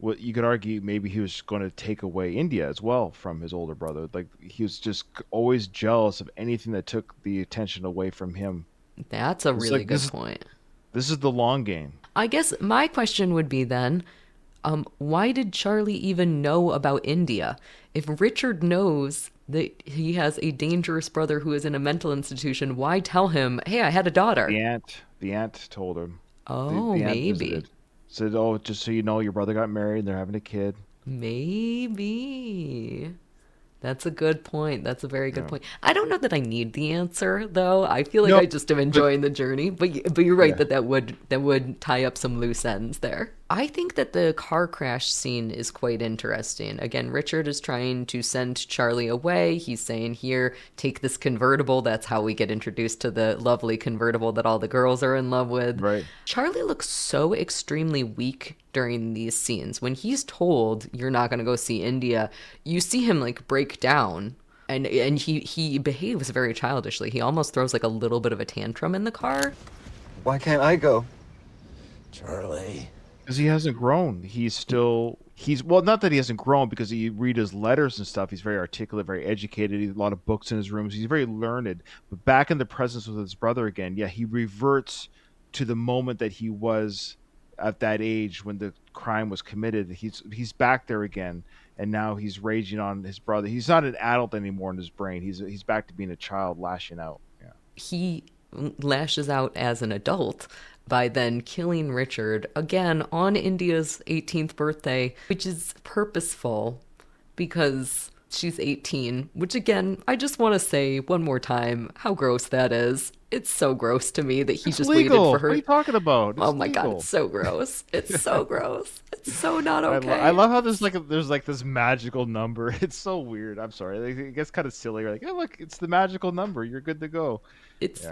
S8: Well, you could argue maybe he was going to take away India as well from his older brother. Like, he was just always jealous of anything that took the attention away from him.
S1: That's a really good point.
S8: This is the long game.
S1: I guess my question would be then, why did Charlie even know about India? If Richard knows that he has a dangerous brother who is in a mental institution, why tell him, hey, I had a daughter?
S8: The aunt told him.
S1: Oh,
S8: the aunt
S1: maybe.
S8: visited. Said, oh, just so you know, your brother got married and they're having a kid.
S1: Maybe. That's a good point. That's a very good point. I don't know that I need the answer, though. I feel like I just am enjoying the journey. But you're right that would tie up some loose ends there. I think that the car crash scene is quite interesting. Again, Richard is trying to send Charlie away. He's saying, here, take this convertible. That's how we get introduced to the lovely convertible that all the girls are in love with. Right. Charlie looks so extremely weak during these scenes. When he's told, you're not going to go see India, you see him like break down. And he behaves very childishly. He almost throws like a little bit of a tantrum in the car.
S3: Why can't I go? Charlie.
S8: Because he hasn't grown. Well, not that he hasn't grown, because you read his letters and stuff. He's very articulate, very educated. He has a lot of books in his rooms. He's very learned. But back in the presence with his brother again, he reverts to the moment that he was at that age when the crime was committed. He's back there again, and now he's raging on his brother. He's not an adult anymore in his brain. He's back to being a child lashing out. Yeah.
S1: He lashes out as an adult by then killing Richard again on India's 18th birthday, which is purposeful because she's 18, which again, I just want to say one more time how gross that is. It's so gross to me that he just waited for her.
S8: What are you talking about?
S1: Oh my God, it's so gross. It's so gross. It's so not okay.
S8: I love how there's this magical number. It's so weird. I'm sorry. It gets kind of silly. You're like, hey, look, it's the magical number. You're good to go. There's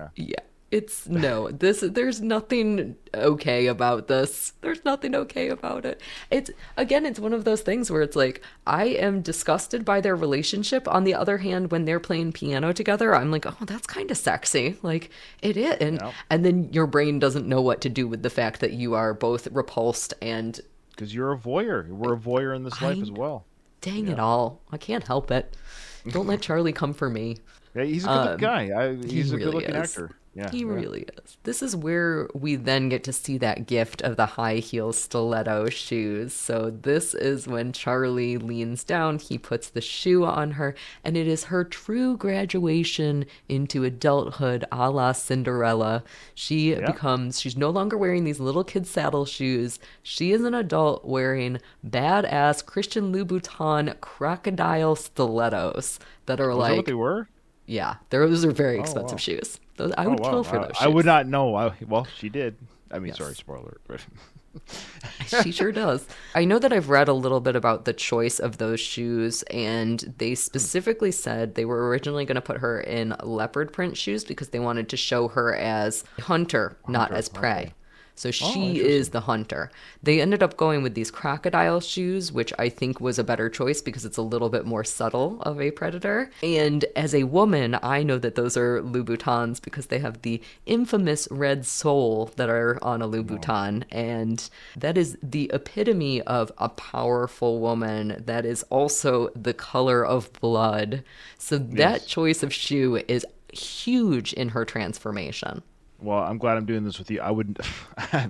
S8: nothing okay about this. There's nothing okay about it. It's one of those things where it's like, I am disgusted by their relationship. On the other hand, when they're playing piano together, I'm like, oh, that's kind of sexy. Like, it is. And then your brain doesn't know what to do with the fact that you are both repulsed and... Because you're a voyeur. We're a voyeur in this life as well.
S1: Dang it all. I can't help it. Don't let Charlie come for me.
S8: Yeah, he's a good guy. He's a good-looking actor.
S1: Yeah, he really is. This is where we then get to see that gift of the high heel stiletto shoes. So this is when Charlie leans down, he puts the shoe on her, and it is her true graduation into adulthood a la Cinderella. She's no longer wearing these little kid saddle shoes. She is an adult wearing badass Christian Louboutin crocodile stilettos that are
S8: that what they were?
S1: Yeah, those are very expensive shoes. I would kill for those shoes.
S8: I would not know. Well, she did. I mean, sorry, spoiler. But
S1: she sure does. I know that I've read a little bit about the choice of those shoes, and they specifically said they were originally going to put her in leopard print shoes because they wanted to show her as hunter, not as prey. Okay. So she is the hunter. They ended up going with these crocodile shoes, which I think was a better choice because it's a little bit more subtle of a predator. And as a woman, I know that those are Louboutins because they have the infamous red sole that are on a Louboutin. And that is the epitome of a powerful woman. That is also the color of blood. So that choice of shoe is huge in her transformation.
S8: Well, I'm glad I'm doing this with you. I wouldn't.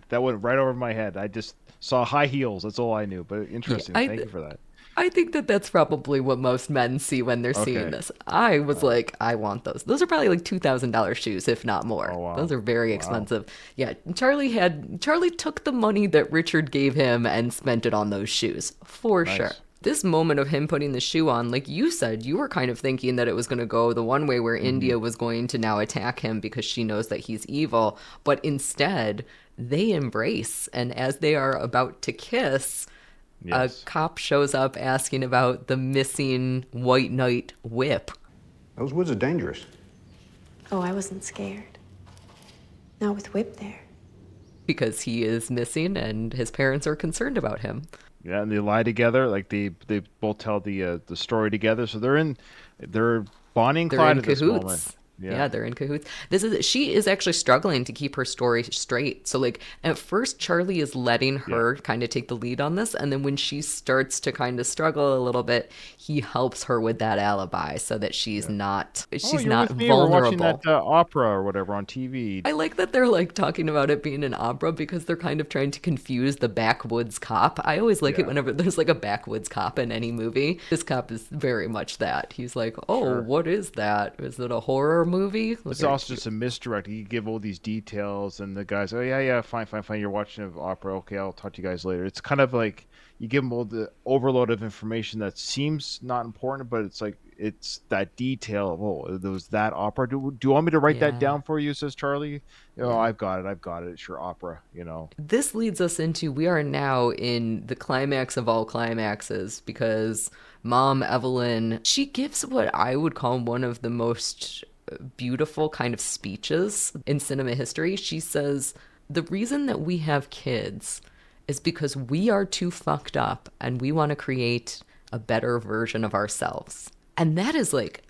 S8: That went right over my head. I just saw high heels. That's all I knew. But interesting. Thank you for that.
S1: I think that that's probably what most men see when they're seeing this. I was like, I want those. Those are probably like $2,000 shoes, if not more. Oh, wow. Those are very expensive. Yeah, Charlie took the money that Richard gave him and spent it on those shoes for sure. This moment of him putting the shoe on, like you said, you were kind of thinking that it was going to go the one way where India was going to now attack him because she knows that he's evil. But instead, they embrace. And as they are about to kiss, a cop shows up asking about the missing White Knight whip.
S10: Those woods are dangerous.
S5: Oh, I wasn't scared. Not with Whip there.
S1: Because he is missing and his parents are concerned about him.
S8: Yeah, and they lie together. Like they both tell the story together. So they're Bonnie and Clyde
S1: in
S8: at this
S1: cahoots.
S8: moment.
S1: Yeah, they're in cahoots. She is actually struggling to keep her story straight. So like at first Charlie is letting her kind of take the lead on this, and then when she starts to kind of struggle a little bit, he helps her with that alibi so that she's not not
S8: with me.
S1: vulnerable.
S8: We're watching that opera or whatever on TV.
S1: I like that they're like talking about it being an opera because they're kind of trying to confuse the backwoods cop. I always like it whenever there's like a backwoods cop in any movie. This cop is very much that. He's like, oh, what is that? Is it a horror movie?
S8: It's also just a misdirect. You give all these details, and the guys, oh yeah, fine. You're watching an opera. Okay, I'll talk to you guys later. It's kind of like you give them all the overload of information that seems not important, but it's like it's that detail of, oh, there was that opera. Do you want me to write that down for you? Says Charlie. I've got it. It's your opera.
S1: This leads us into, we are now in the climax of all climaxes, because Mom Evelyn, she gives what I would call one of the most beautiful kind of speeches in cinema history. She says, the reason that we have kids is because we are too fucked up and we want to create a better version of ourselves. And that is like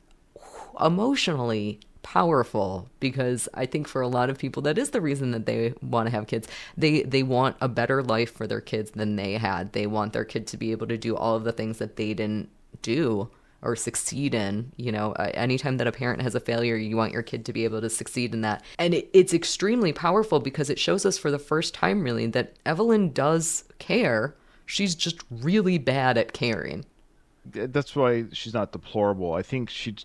S1: emotionally powerful, because I think for a lot of people that is the reason that they want to have kids. They want a better life for their kids than they had. They want their kid to be able to do all of the things that they didn't do or succeed in. Anytime that a parent has a failure, you want your kid to be able to succeed in that. And it's extremely powerful because it shows us for the first time really that Evelyn does care. She's just really bad at caring.
S8: That's why she's not deplorable. I think she's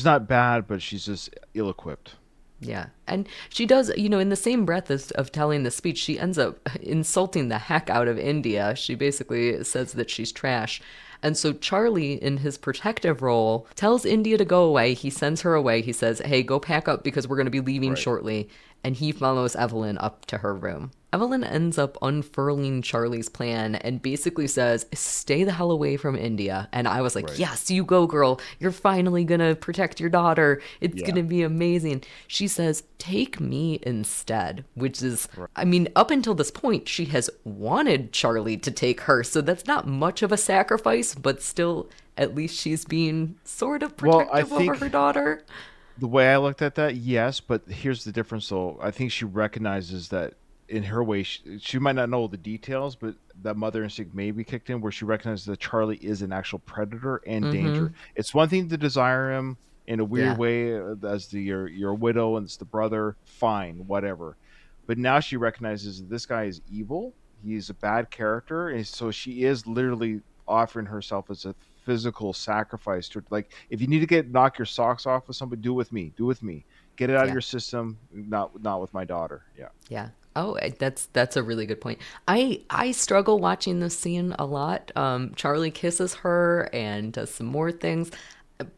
S8: not bad, but she's just ill-equipped.
S1: Yeah. And she does, in the same breath of telling the speech, she ends up insulting the heck out of India. She basically says that she's trash. And so Charlie, in his protective role, tells India to go away. He sends her away. He says, hey, go pack up because we're going to be leaving shortly. And he follows Evelyn up to her room. Evelyn ends up unfurling Charlie's plan and basically says, stay the hell away from India. And I was like, yes, you go, girl. You're finally going to protect your daughter. It's going to be amazing. She says, take me instead, which is, I mean, up until this point, she has wanted Charlie to take her. So that's not much of a sacrifice, but still, at least she's being sort of protective over her daughter.
S8: The way I looked at that, yes, but here's the difference, though. I think she recognizes that in her way, she might not know the details, but that mother instinct may be kicked in, where she recognizes that Charlie is an actual predator and danger. It's one thing to desire him in a weird way as your widow and it's the brother, fine, whatever. But now she recognizes that this guy is evil. He's a bad character, and so she is literally offering herself as a physical sacrifice to, like, if you need to knock your socks off with somebody, do it with me. Get it out of your system, not with my daughter.
S1: Yeah. Oh, that's a really good point. I struggle watching this scene a lot. Charlie kisses her and does some more things,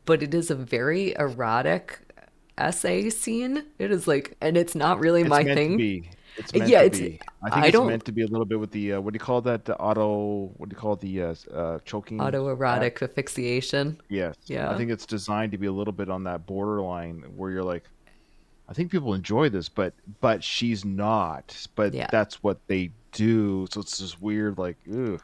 S1: but it is a very erotic essay scene. It is like, and it's not really my thing.
S8: It's meant to be. I think it's meant to be a little bit with the what do you call that? The choking?
S1: Autoerotic asphyxiation.
S8: Yes.
S1: Yeah.
S8: I think it's designed to be a little bit on that borderline where you're like, I think people enjoy this, but she's not. But that's what they do. So it's this weird, like, ugh.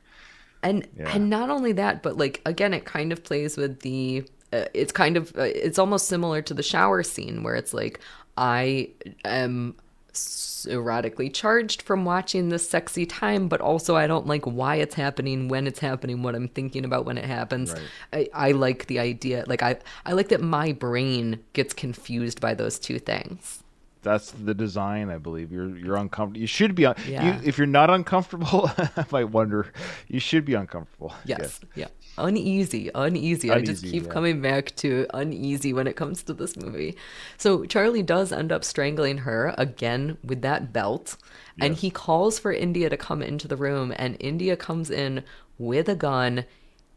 S1: And not only that, but like, again, it kind of plays with the. It's almost similar to the shower scene where it's like, I am erotically charged from watching this sexy time, but also I don't like why it's happening, when it's happening, what I'm thinking about when it happens. I like the idea, like I like that my brain gets confused by those two things.
S8: That's the design, I believe. You're uncomfortable. You should be if you're not uncomfortable, I might wonder. You should be uncomfortable.
S1: Yes. Yeah. Uneasy. I just keep coming back to uneasy when it comes to this movie. So Charlie does end up strangling her again with that belt, and he calls for India to come into the room, and India comes in with a gun,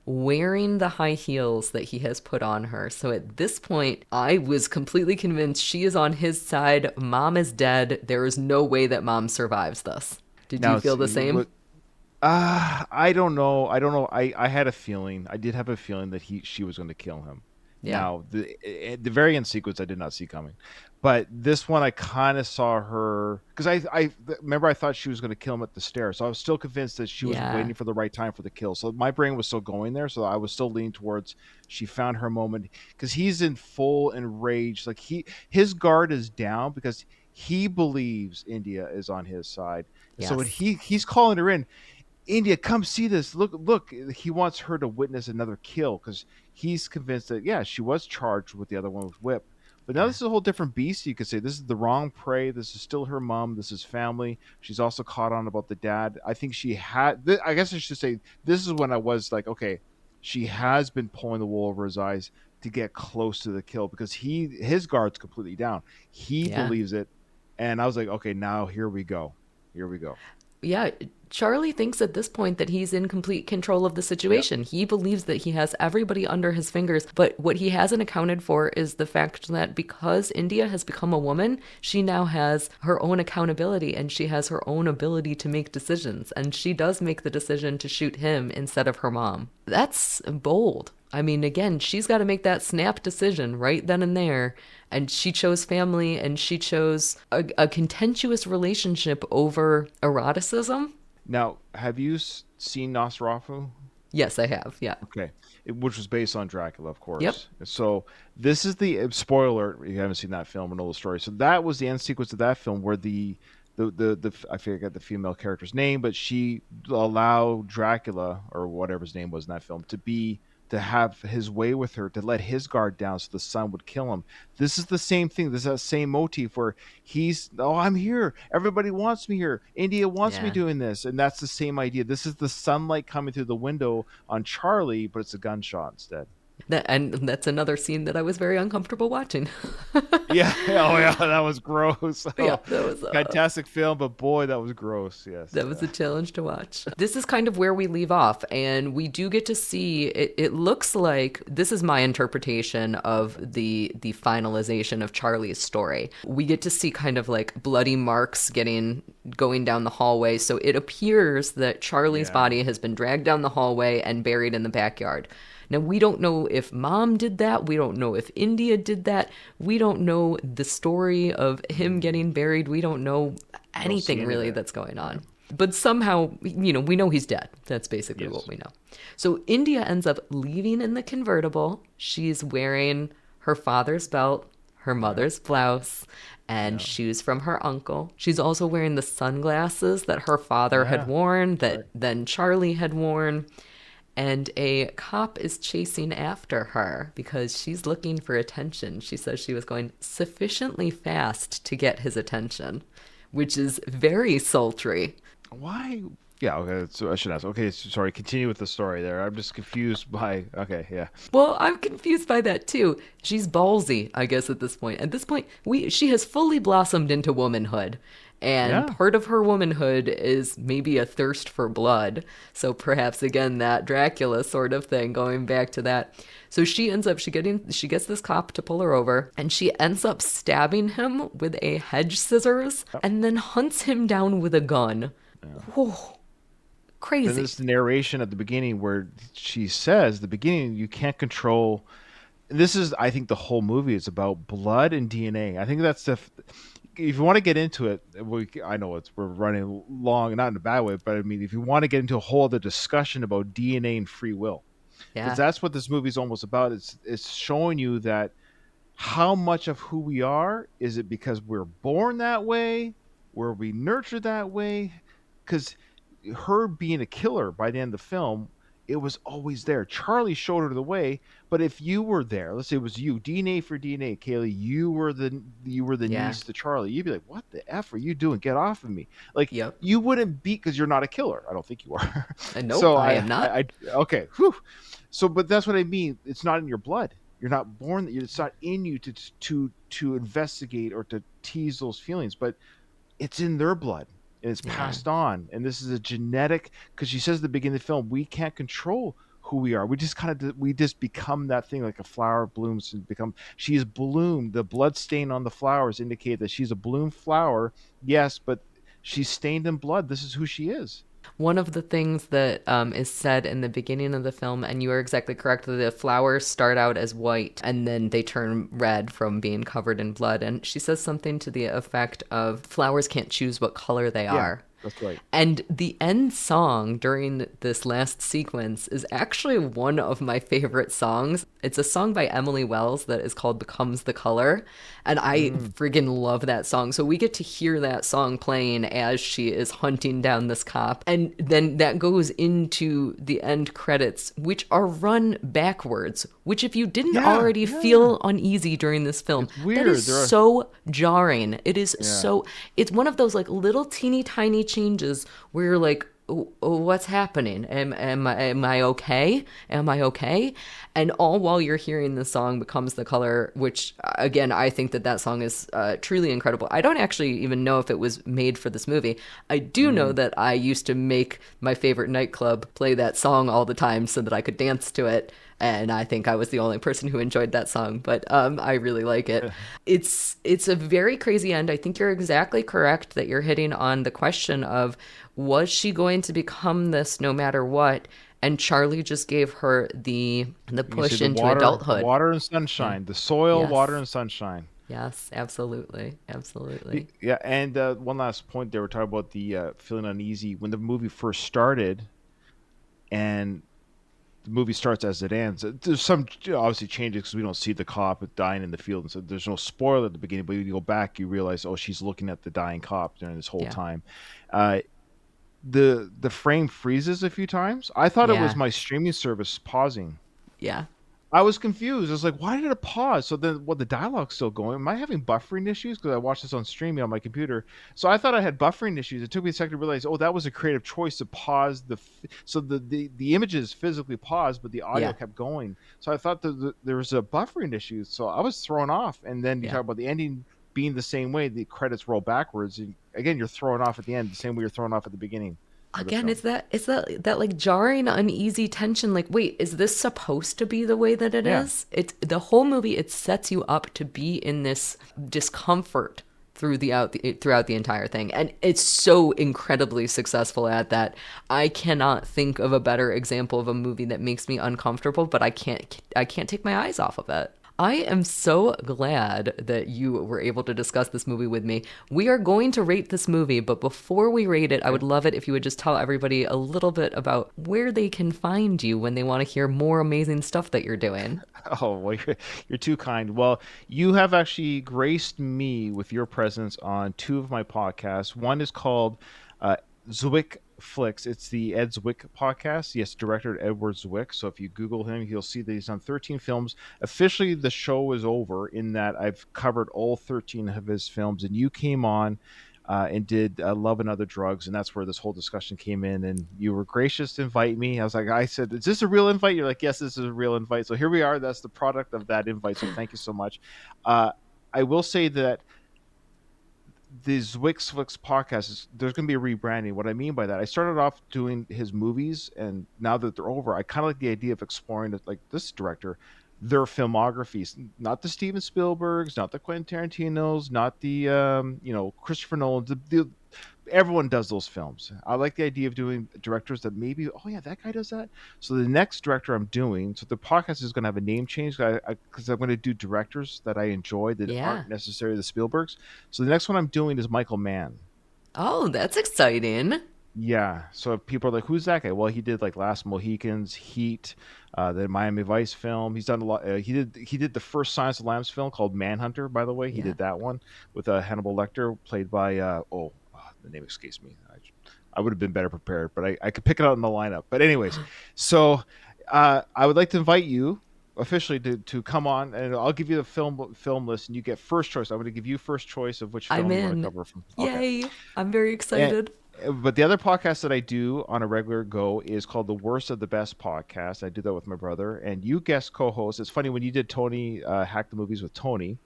S1: wearing the high heels that he has put on her. So at this point, I was completely convinced she is on his side. Mom is dead. There is no way that Mom survives this. Did you feel the same?
S8: I don't know. I had a feeling. I did have a feeling that she was going to kill him.
S1: Yeah.
S8: Now, the very end sequence I did not see coming, but this one I kind of saw her because I remember I thought she was going to kill him at the stairs, so I was still convinced that she was
S1: Yeah.
S8: waiting for the right time for the kill. So my brain was still going there, so I was still leaning towards she found her moment because he's in full enraged, like his guard is down because he believes India is on his side. So when
S1: Yes.
S8: he's calling her in, India, come see this. Look. He wants her to witness another kill because he's convinced that, yeah, she was charged with the other one with whip. But now this is a whole different beast. You could say this is the wrong prey. This is still her mom. This is family. She's also caught on about the dad. I think she had. I guess I should say this is when I was like, okay, she has been pulling the wool over his eyes to get close to the kill because his guard's completely down. He
S1: Yeah.
S8: believes it, and I was like, okay, now here we go.
S1: Yeah, Charlie thinks at this point that he's in complete control of the situation. He believes that he has everybody under his fingers, but what he hasn't accounted for is the fact that because India has become a woman, she now has her own accountability and she has her own ability to make decisions. And she does make the decision to shoot him instead of her mom. That's bold. I mean, again, she's got to make that snap decision right then and there. And she chose family and she chose a contentious relationship over eroticism.
S8: Now, have you seen Nosferatu?
S1: Yes, I have. Yeah.
S8: Okay, which was based on Dracula, of course.
S1: Yep.
S8: So this is the spoiler. If you haven't seen that film and know the story. So that was the end sequence of that film where the I forget the female character's name, but she allowed Dracula or whatever his name was in that film to have his way with her, to let his guard down so the son would kill him. This is the same thing. This is that same motif where I'm here. Everybody wants me here. India wants me doing this. And that's the same idea. This is the sunlight coming through the window on Charlie, but it's a gunshot instead.
S1: And that's another scene that I was very uncomfortable watching.
S8: Yeah. Oh, yeah. That was gross.
S1: Yeah, that was
S8: fantastic film, but boy, that was gross. Yes.
S1: That was a challenge to watch. This is kind of where we leave off, and we do get to see, it looks like, this is my interpretation of the finalization of Charlie's story. We get to see kind of like bloody marks going down the hallway, so it appears that Charlie's body has been dragged down the hallway and buried in the backyard. Now, we don't know if Mom did that. We don't know if India did that. We don't know the story of him getting buried. We don't know anything really that's going on. But somehow, we know he's dead. That's basically what we know. So India ends up leaving in the convertible. She's wearing her father's belt, her mother's blouse, and shoes from her uncle. She's also wearing the sunglasses that her father had worn, that then Charlie had worn. And a cop is chasing after her because she's looking for attention. She says she was going sufficiently fast to get his attention, which is very sultry.
S8: Why? Yeah, okay, so I should ask. Okay, sorry, continue with the story there. I'm just confused by... Okay, yeah.
S1: Well, I'm confused by that too. She's ballsy, I guess, at this point. At this point, she has fully blossomed into womanhood. And part of her womanhood is maybe a thirst for blood. So perhaps, again, that Dracula sort of thing, going back to that. So she gets this cop to pull her over, and she ends up stabbing him with a hedge scissors and then hunts him down with a gun. Whoa. Crazy.
S8: And this narration at the beginning where she says, the beginning, you can't control... This is, I think, the whole movie is about blood and DNA. I think that's the... If you want to get into it, I know we're running long, not in a bad way, but I mean, if you want to get into a whole other discussion about DNA and free will, because that's what this movie's almost about. It's showing you that how much of who we are, is it because we're born that way? Were we nurtured that way? Because her being a killer by the end of the film, it was always there. Charlie showed her the way, but if you were there, let's say it was you, DNA for DNA, Kaylee, you were the niece to Charlie, you'd be like, what the F are you doing? Get off of me. Like, you wouldn't be, because you're not a killer. I don't think you are.
S1: Nope, so I am not.
S8: Okay. Whew. So, but that's what I mean. It's not in your blood. You're not born. It's not in you to investigate or to tease those feelings, but it's in their blood. And it's passed on, and this is a genetic. Because she says at the beginning of the film, we can't control who we are. We just become that thing, like a flower blooms and become. She is bloomed. The blood stain on the flowers indicate that she's a bloomed flower. Yes, but she's stained in blood. This is who she is.
S1: One of the things that is said in the beginning of the film, and you are exactly correct, the flowers start out as white and then they turn red from being covered in blood. And she says something to the effect of flowers can't choose what color they are.
S8: That's right.
S1: And the end song during this last sequence is actually one of my favorite songs. It's a song by Emily Wells that is called Becomes the Color. And I friggin' love that song. So we get to hear that song playing as she is hunting down this cop. And then that goes into the end credits, which are run backwards, which if you didn't already feel uneasy during this film,
S8: weird.
S1: that is so jarring. It is so, it's one of those like little teeny tiny changes where you're like, oh, what's happening? Am I okay? Am I okay? And all while you're hearing the song Becomes the Color, which again, I think that song is truly incredible. I don't actually even know if it was made for this movie. I do know that I used to make my favorite nightclub play that song all the time so that I could dance to it. And I think I was the only person who enjoyed that song, but I really like it. It's a very crazy end. I think you're exactly correct that you're hitting on the question of, was she going to become this no matter what? And Charlie just gave her the push into adulthood.
S8: Water and sunshine. The soil, water, and sunshine.
S1: Yes, absolutely. Absolutely.
S8: Yeah, and one last point there. We're talking about the feeling uneasy. When the movie first started, and the movie starts as it ends, there's some obviously changes because we don't see the cop dying in the field, and so there's no spoiler at the beginning, but when you go back, you realize, oh, she's looking at the dying cop during this whole time. The frame freezes a few times. I thought it was my streaming service pausing.
S1: Yeah.
S8: I was confused. I was like, why did it pause? So then, the dialogue's still going. Am I having buffering issues? Because I watched this on streaming on my computer. So I thought I had buffering issues. It took me a second to realize, that was a creative choice to pause so the images physically paused, but the audio kept going. So I thought there was a buffering issue. So I was thrown off. And then you talk about the ending being the same way. The credits roll backwards. And again, you're thrown off at the end, the same way you're thrown off at the beginning.
S1: Again, it's that like jarring, uneasy tension. Like, wait, is this supposed to be the way that it is? It's the whole movie. It sets you up to be in this discomfort throughout the entire thing, and it's so incredibly successful at that. I cannot think of a better example of a movie that makes me uncomfortable, but I can't take my eyes off of it. I am so glad that you were able to discuss this movie with me. We are going to rate this movie, but before we rate it, I would love it if you would just tell everybody a little bit about where they can find you when they want to hear more amazing stuff that you're doing.
S8: Oh, well, you're too kind. Well, you have actually graced me with your presence on two of my podcasts. One is called Zwick Flicks. It's the Ed Zwick podcast. Yes, director Edward Zwick. So if you Google him, you'll see that he's done 13 films. Officially, the show is over in that I've covered all 13 of his films, and you came on and did Love and Other Drugs, and that's where this whole discussion came in, and you were gracious to invite me. I said, is this a real invite? You're like, yes, this is a real invite. So here we are. That's the product of that invite. So thank you so much. I will say that the Zwick Flicks podcast, there's going to be a rebranding. What I mean by that, I started off doing his movies, and now that they're over, I kind of like the idea of exploring, like this director, their filmographies, not the Steven Spielbergs, not the Quentin Tarantinos, not the Christopher Nolan. Everyone does those films. I like the idea of doing directors that maybe, oh yeah, that guy does that. So the next director I'm doing, so the podcast is going to have a name change because I'm going to do directors that I enjoy that aren't necessarily the Spielbergs. So the next one I'm doing is Michael Mann.
S1: Oh, that's exciting.
S8: Yeah. So if people are like, who's that guy? Well, he did like Last Mohicans, Heat, the Miami Vice film. He's done a lot. He did the first Silence of the Lambs film called Manhunter, by the way. He did that one with Hannibal Lecter, played by the name escapes me. I would have been better prepared, but I could pick it out in the lineup. But anyways, so I would like to invite you officially to come on, and I'll give you the film list, and you get first choice. I'm going to give you first choice of which film you want to cover from. Okay.
S1: Yay! I'm very excited.
S8: But the other podcast that I do on a regular go is called The Worst of the Best Podcast. I do that with my brother, and you guest co-host. It's funny when you did Tony Hack the Movies with Tony.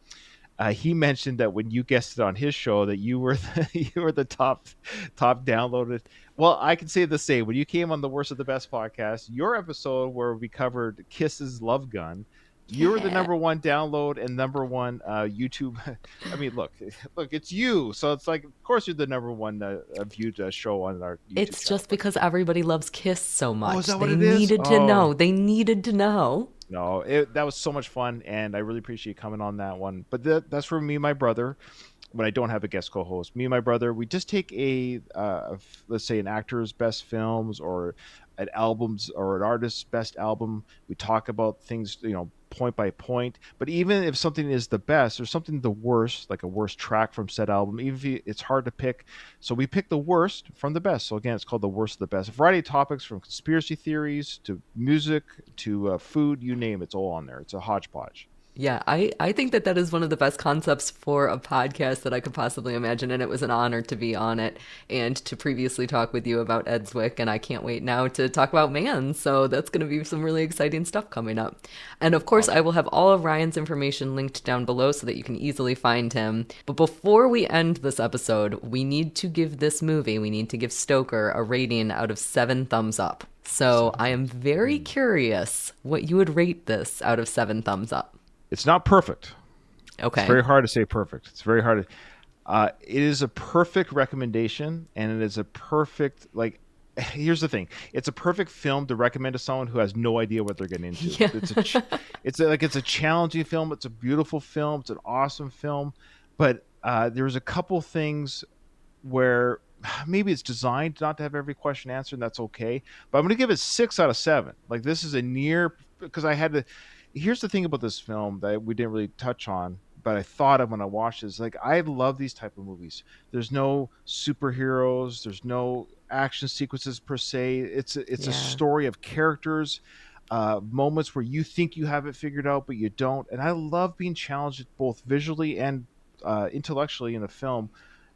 S8: He mentioned that when you guested on his show that you were the top downloaded. Well, I can say the same. When you came on the Worst of the Best podcast, your episode where we covered Kiss's Love Gun You're the number one download and number one YouTube. I mean, look, it's you. So it's like, of course, you're the number one viewed show on our YouTube
S1: It's
S8: channel.
S1: just because everybody loves Kiss so much.
S8: Oh, is that what
S1: They
S8: it is?
S1: needed to know. They needed to know.
S8: No, that was so much fun, and I really appreciate you coming on that one. But that's for me and my brother. When I don't have a guest co-host, me and my brother, we just take let's say an actor's best films or an album's or an artist's best album. We talk about things, point by point. But even if something is the best or something the worst, like a worst track from said album, even if it's hard to pick, so we pick the worst from the best. So again, it's called the worst of the best. A variety of topics from conspiracy theories to music to food, you name it, it's all on there. It's a hodgepodge.
S1: Yeah, I think that is one of the best concepts for a podcast that I could possibly imagine, and it was an honor to be on it and to previously talk with you about Edswick, and I can't wait now to talk about Man, so that's going to be some really exciting stuff coming up. And of course, I will have all of Ryan's information linked down below so that you can easily find him. But before we end this episode, we need to give Stoker a rating out of 7 thumbs up. So I am very curious what you would rate this out of 7 thumbs up.
S8: It's not perfect.
S1: Okay.
S8: It's very hard to say perfect. It's very hard. It is a perfect recommendation, and it is a perfect, here's the thing. It's a perfect film to recommend to someone who has no idea what they're getting into.
S1: Yeah.
S8: It's a challenging film. It's a beautiful film. It's an awesome film. But there's a couple things where maybe it's designed not to have every question answered, and that's okay. But I'm going to give it 6 out of 7. Like, this is because I had to. Here's the thing about this film that we didn't really touch on, but I thought of when I watched this. Like, I love these type of movies. There's no superheroes. There's no action sequences per se. It's a story of characters, moments where you think you have it figured out, but you don't. And I love being challenged both visually and intellectually in a film.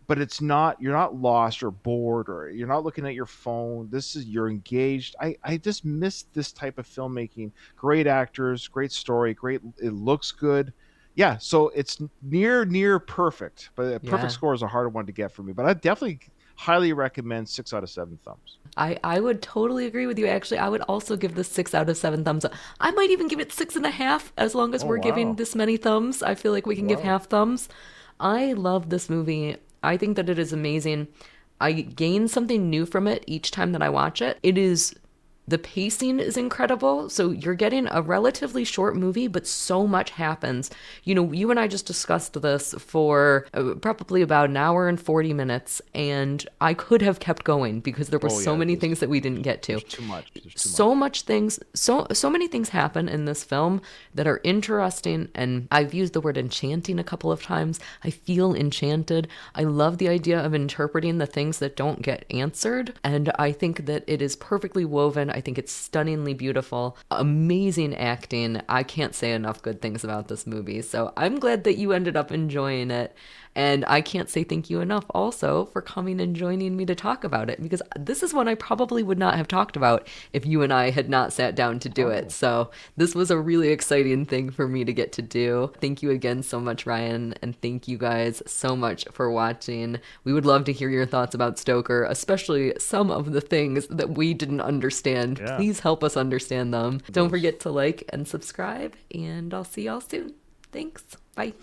S8: But you're not lost or bored, or you're not looking at your phone. You're engaged. I just miss this type of filmmaking. Great actors, great story, it looks good. Yeah, so it's near perfect, but a perfect score is a harder one to get for me. But I definitely highly recommend 6 out of 7 thumbs.
S1: I would totally agree with you. Actually, I would also give this 6 out of 7 thumbs up. I might even give it 6.5, as long as we're giving this many thumbs. I feel like we can give half thumbs. I love this movie. I think that it is amazing. I gain something new from it each time that I watch it. The pacing is incredible. So you're getting a relatively short movie, but so much happens. You and I just discussed this for probably about an hour and 40 minutes, and I could have kept going because there were so many things that we didn't get to.
S8: There's too much.
S1: So many things happen in this film that are interesting, and I've used the word enchanting a couple of times. I feel enchanted. I love the idea of interpreting the things that don't get answered, and I think that it is perfectly woven. I think it's stunningly beautiful. Amazing acting. I can't say enough good things about this movie. So I'm glad that you ended up enjoying it. And I can't say thank you enough also for coming and joining me to talk about it, because this is one I probably would not have talked about if you and I had not sat down to do it. So this was a really exciting thing for me to get to do. Thank you again so much, Ryan. And thank you guys so much for watching. We would love to hear your thoughts about Stoker, especially some of the things that we didn't understand. Yeah. Please help us understand them. Don't forget to like and subscribe, and I'll see y'all soon. Thanks. Bye.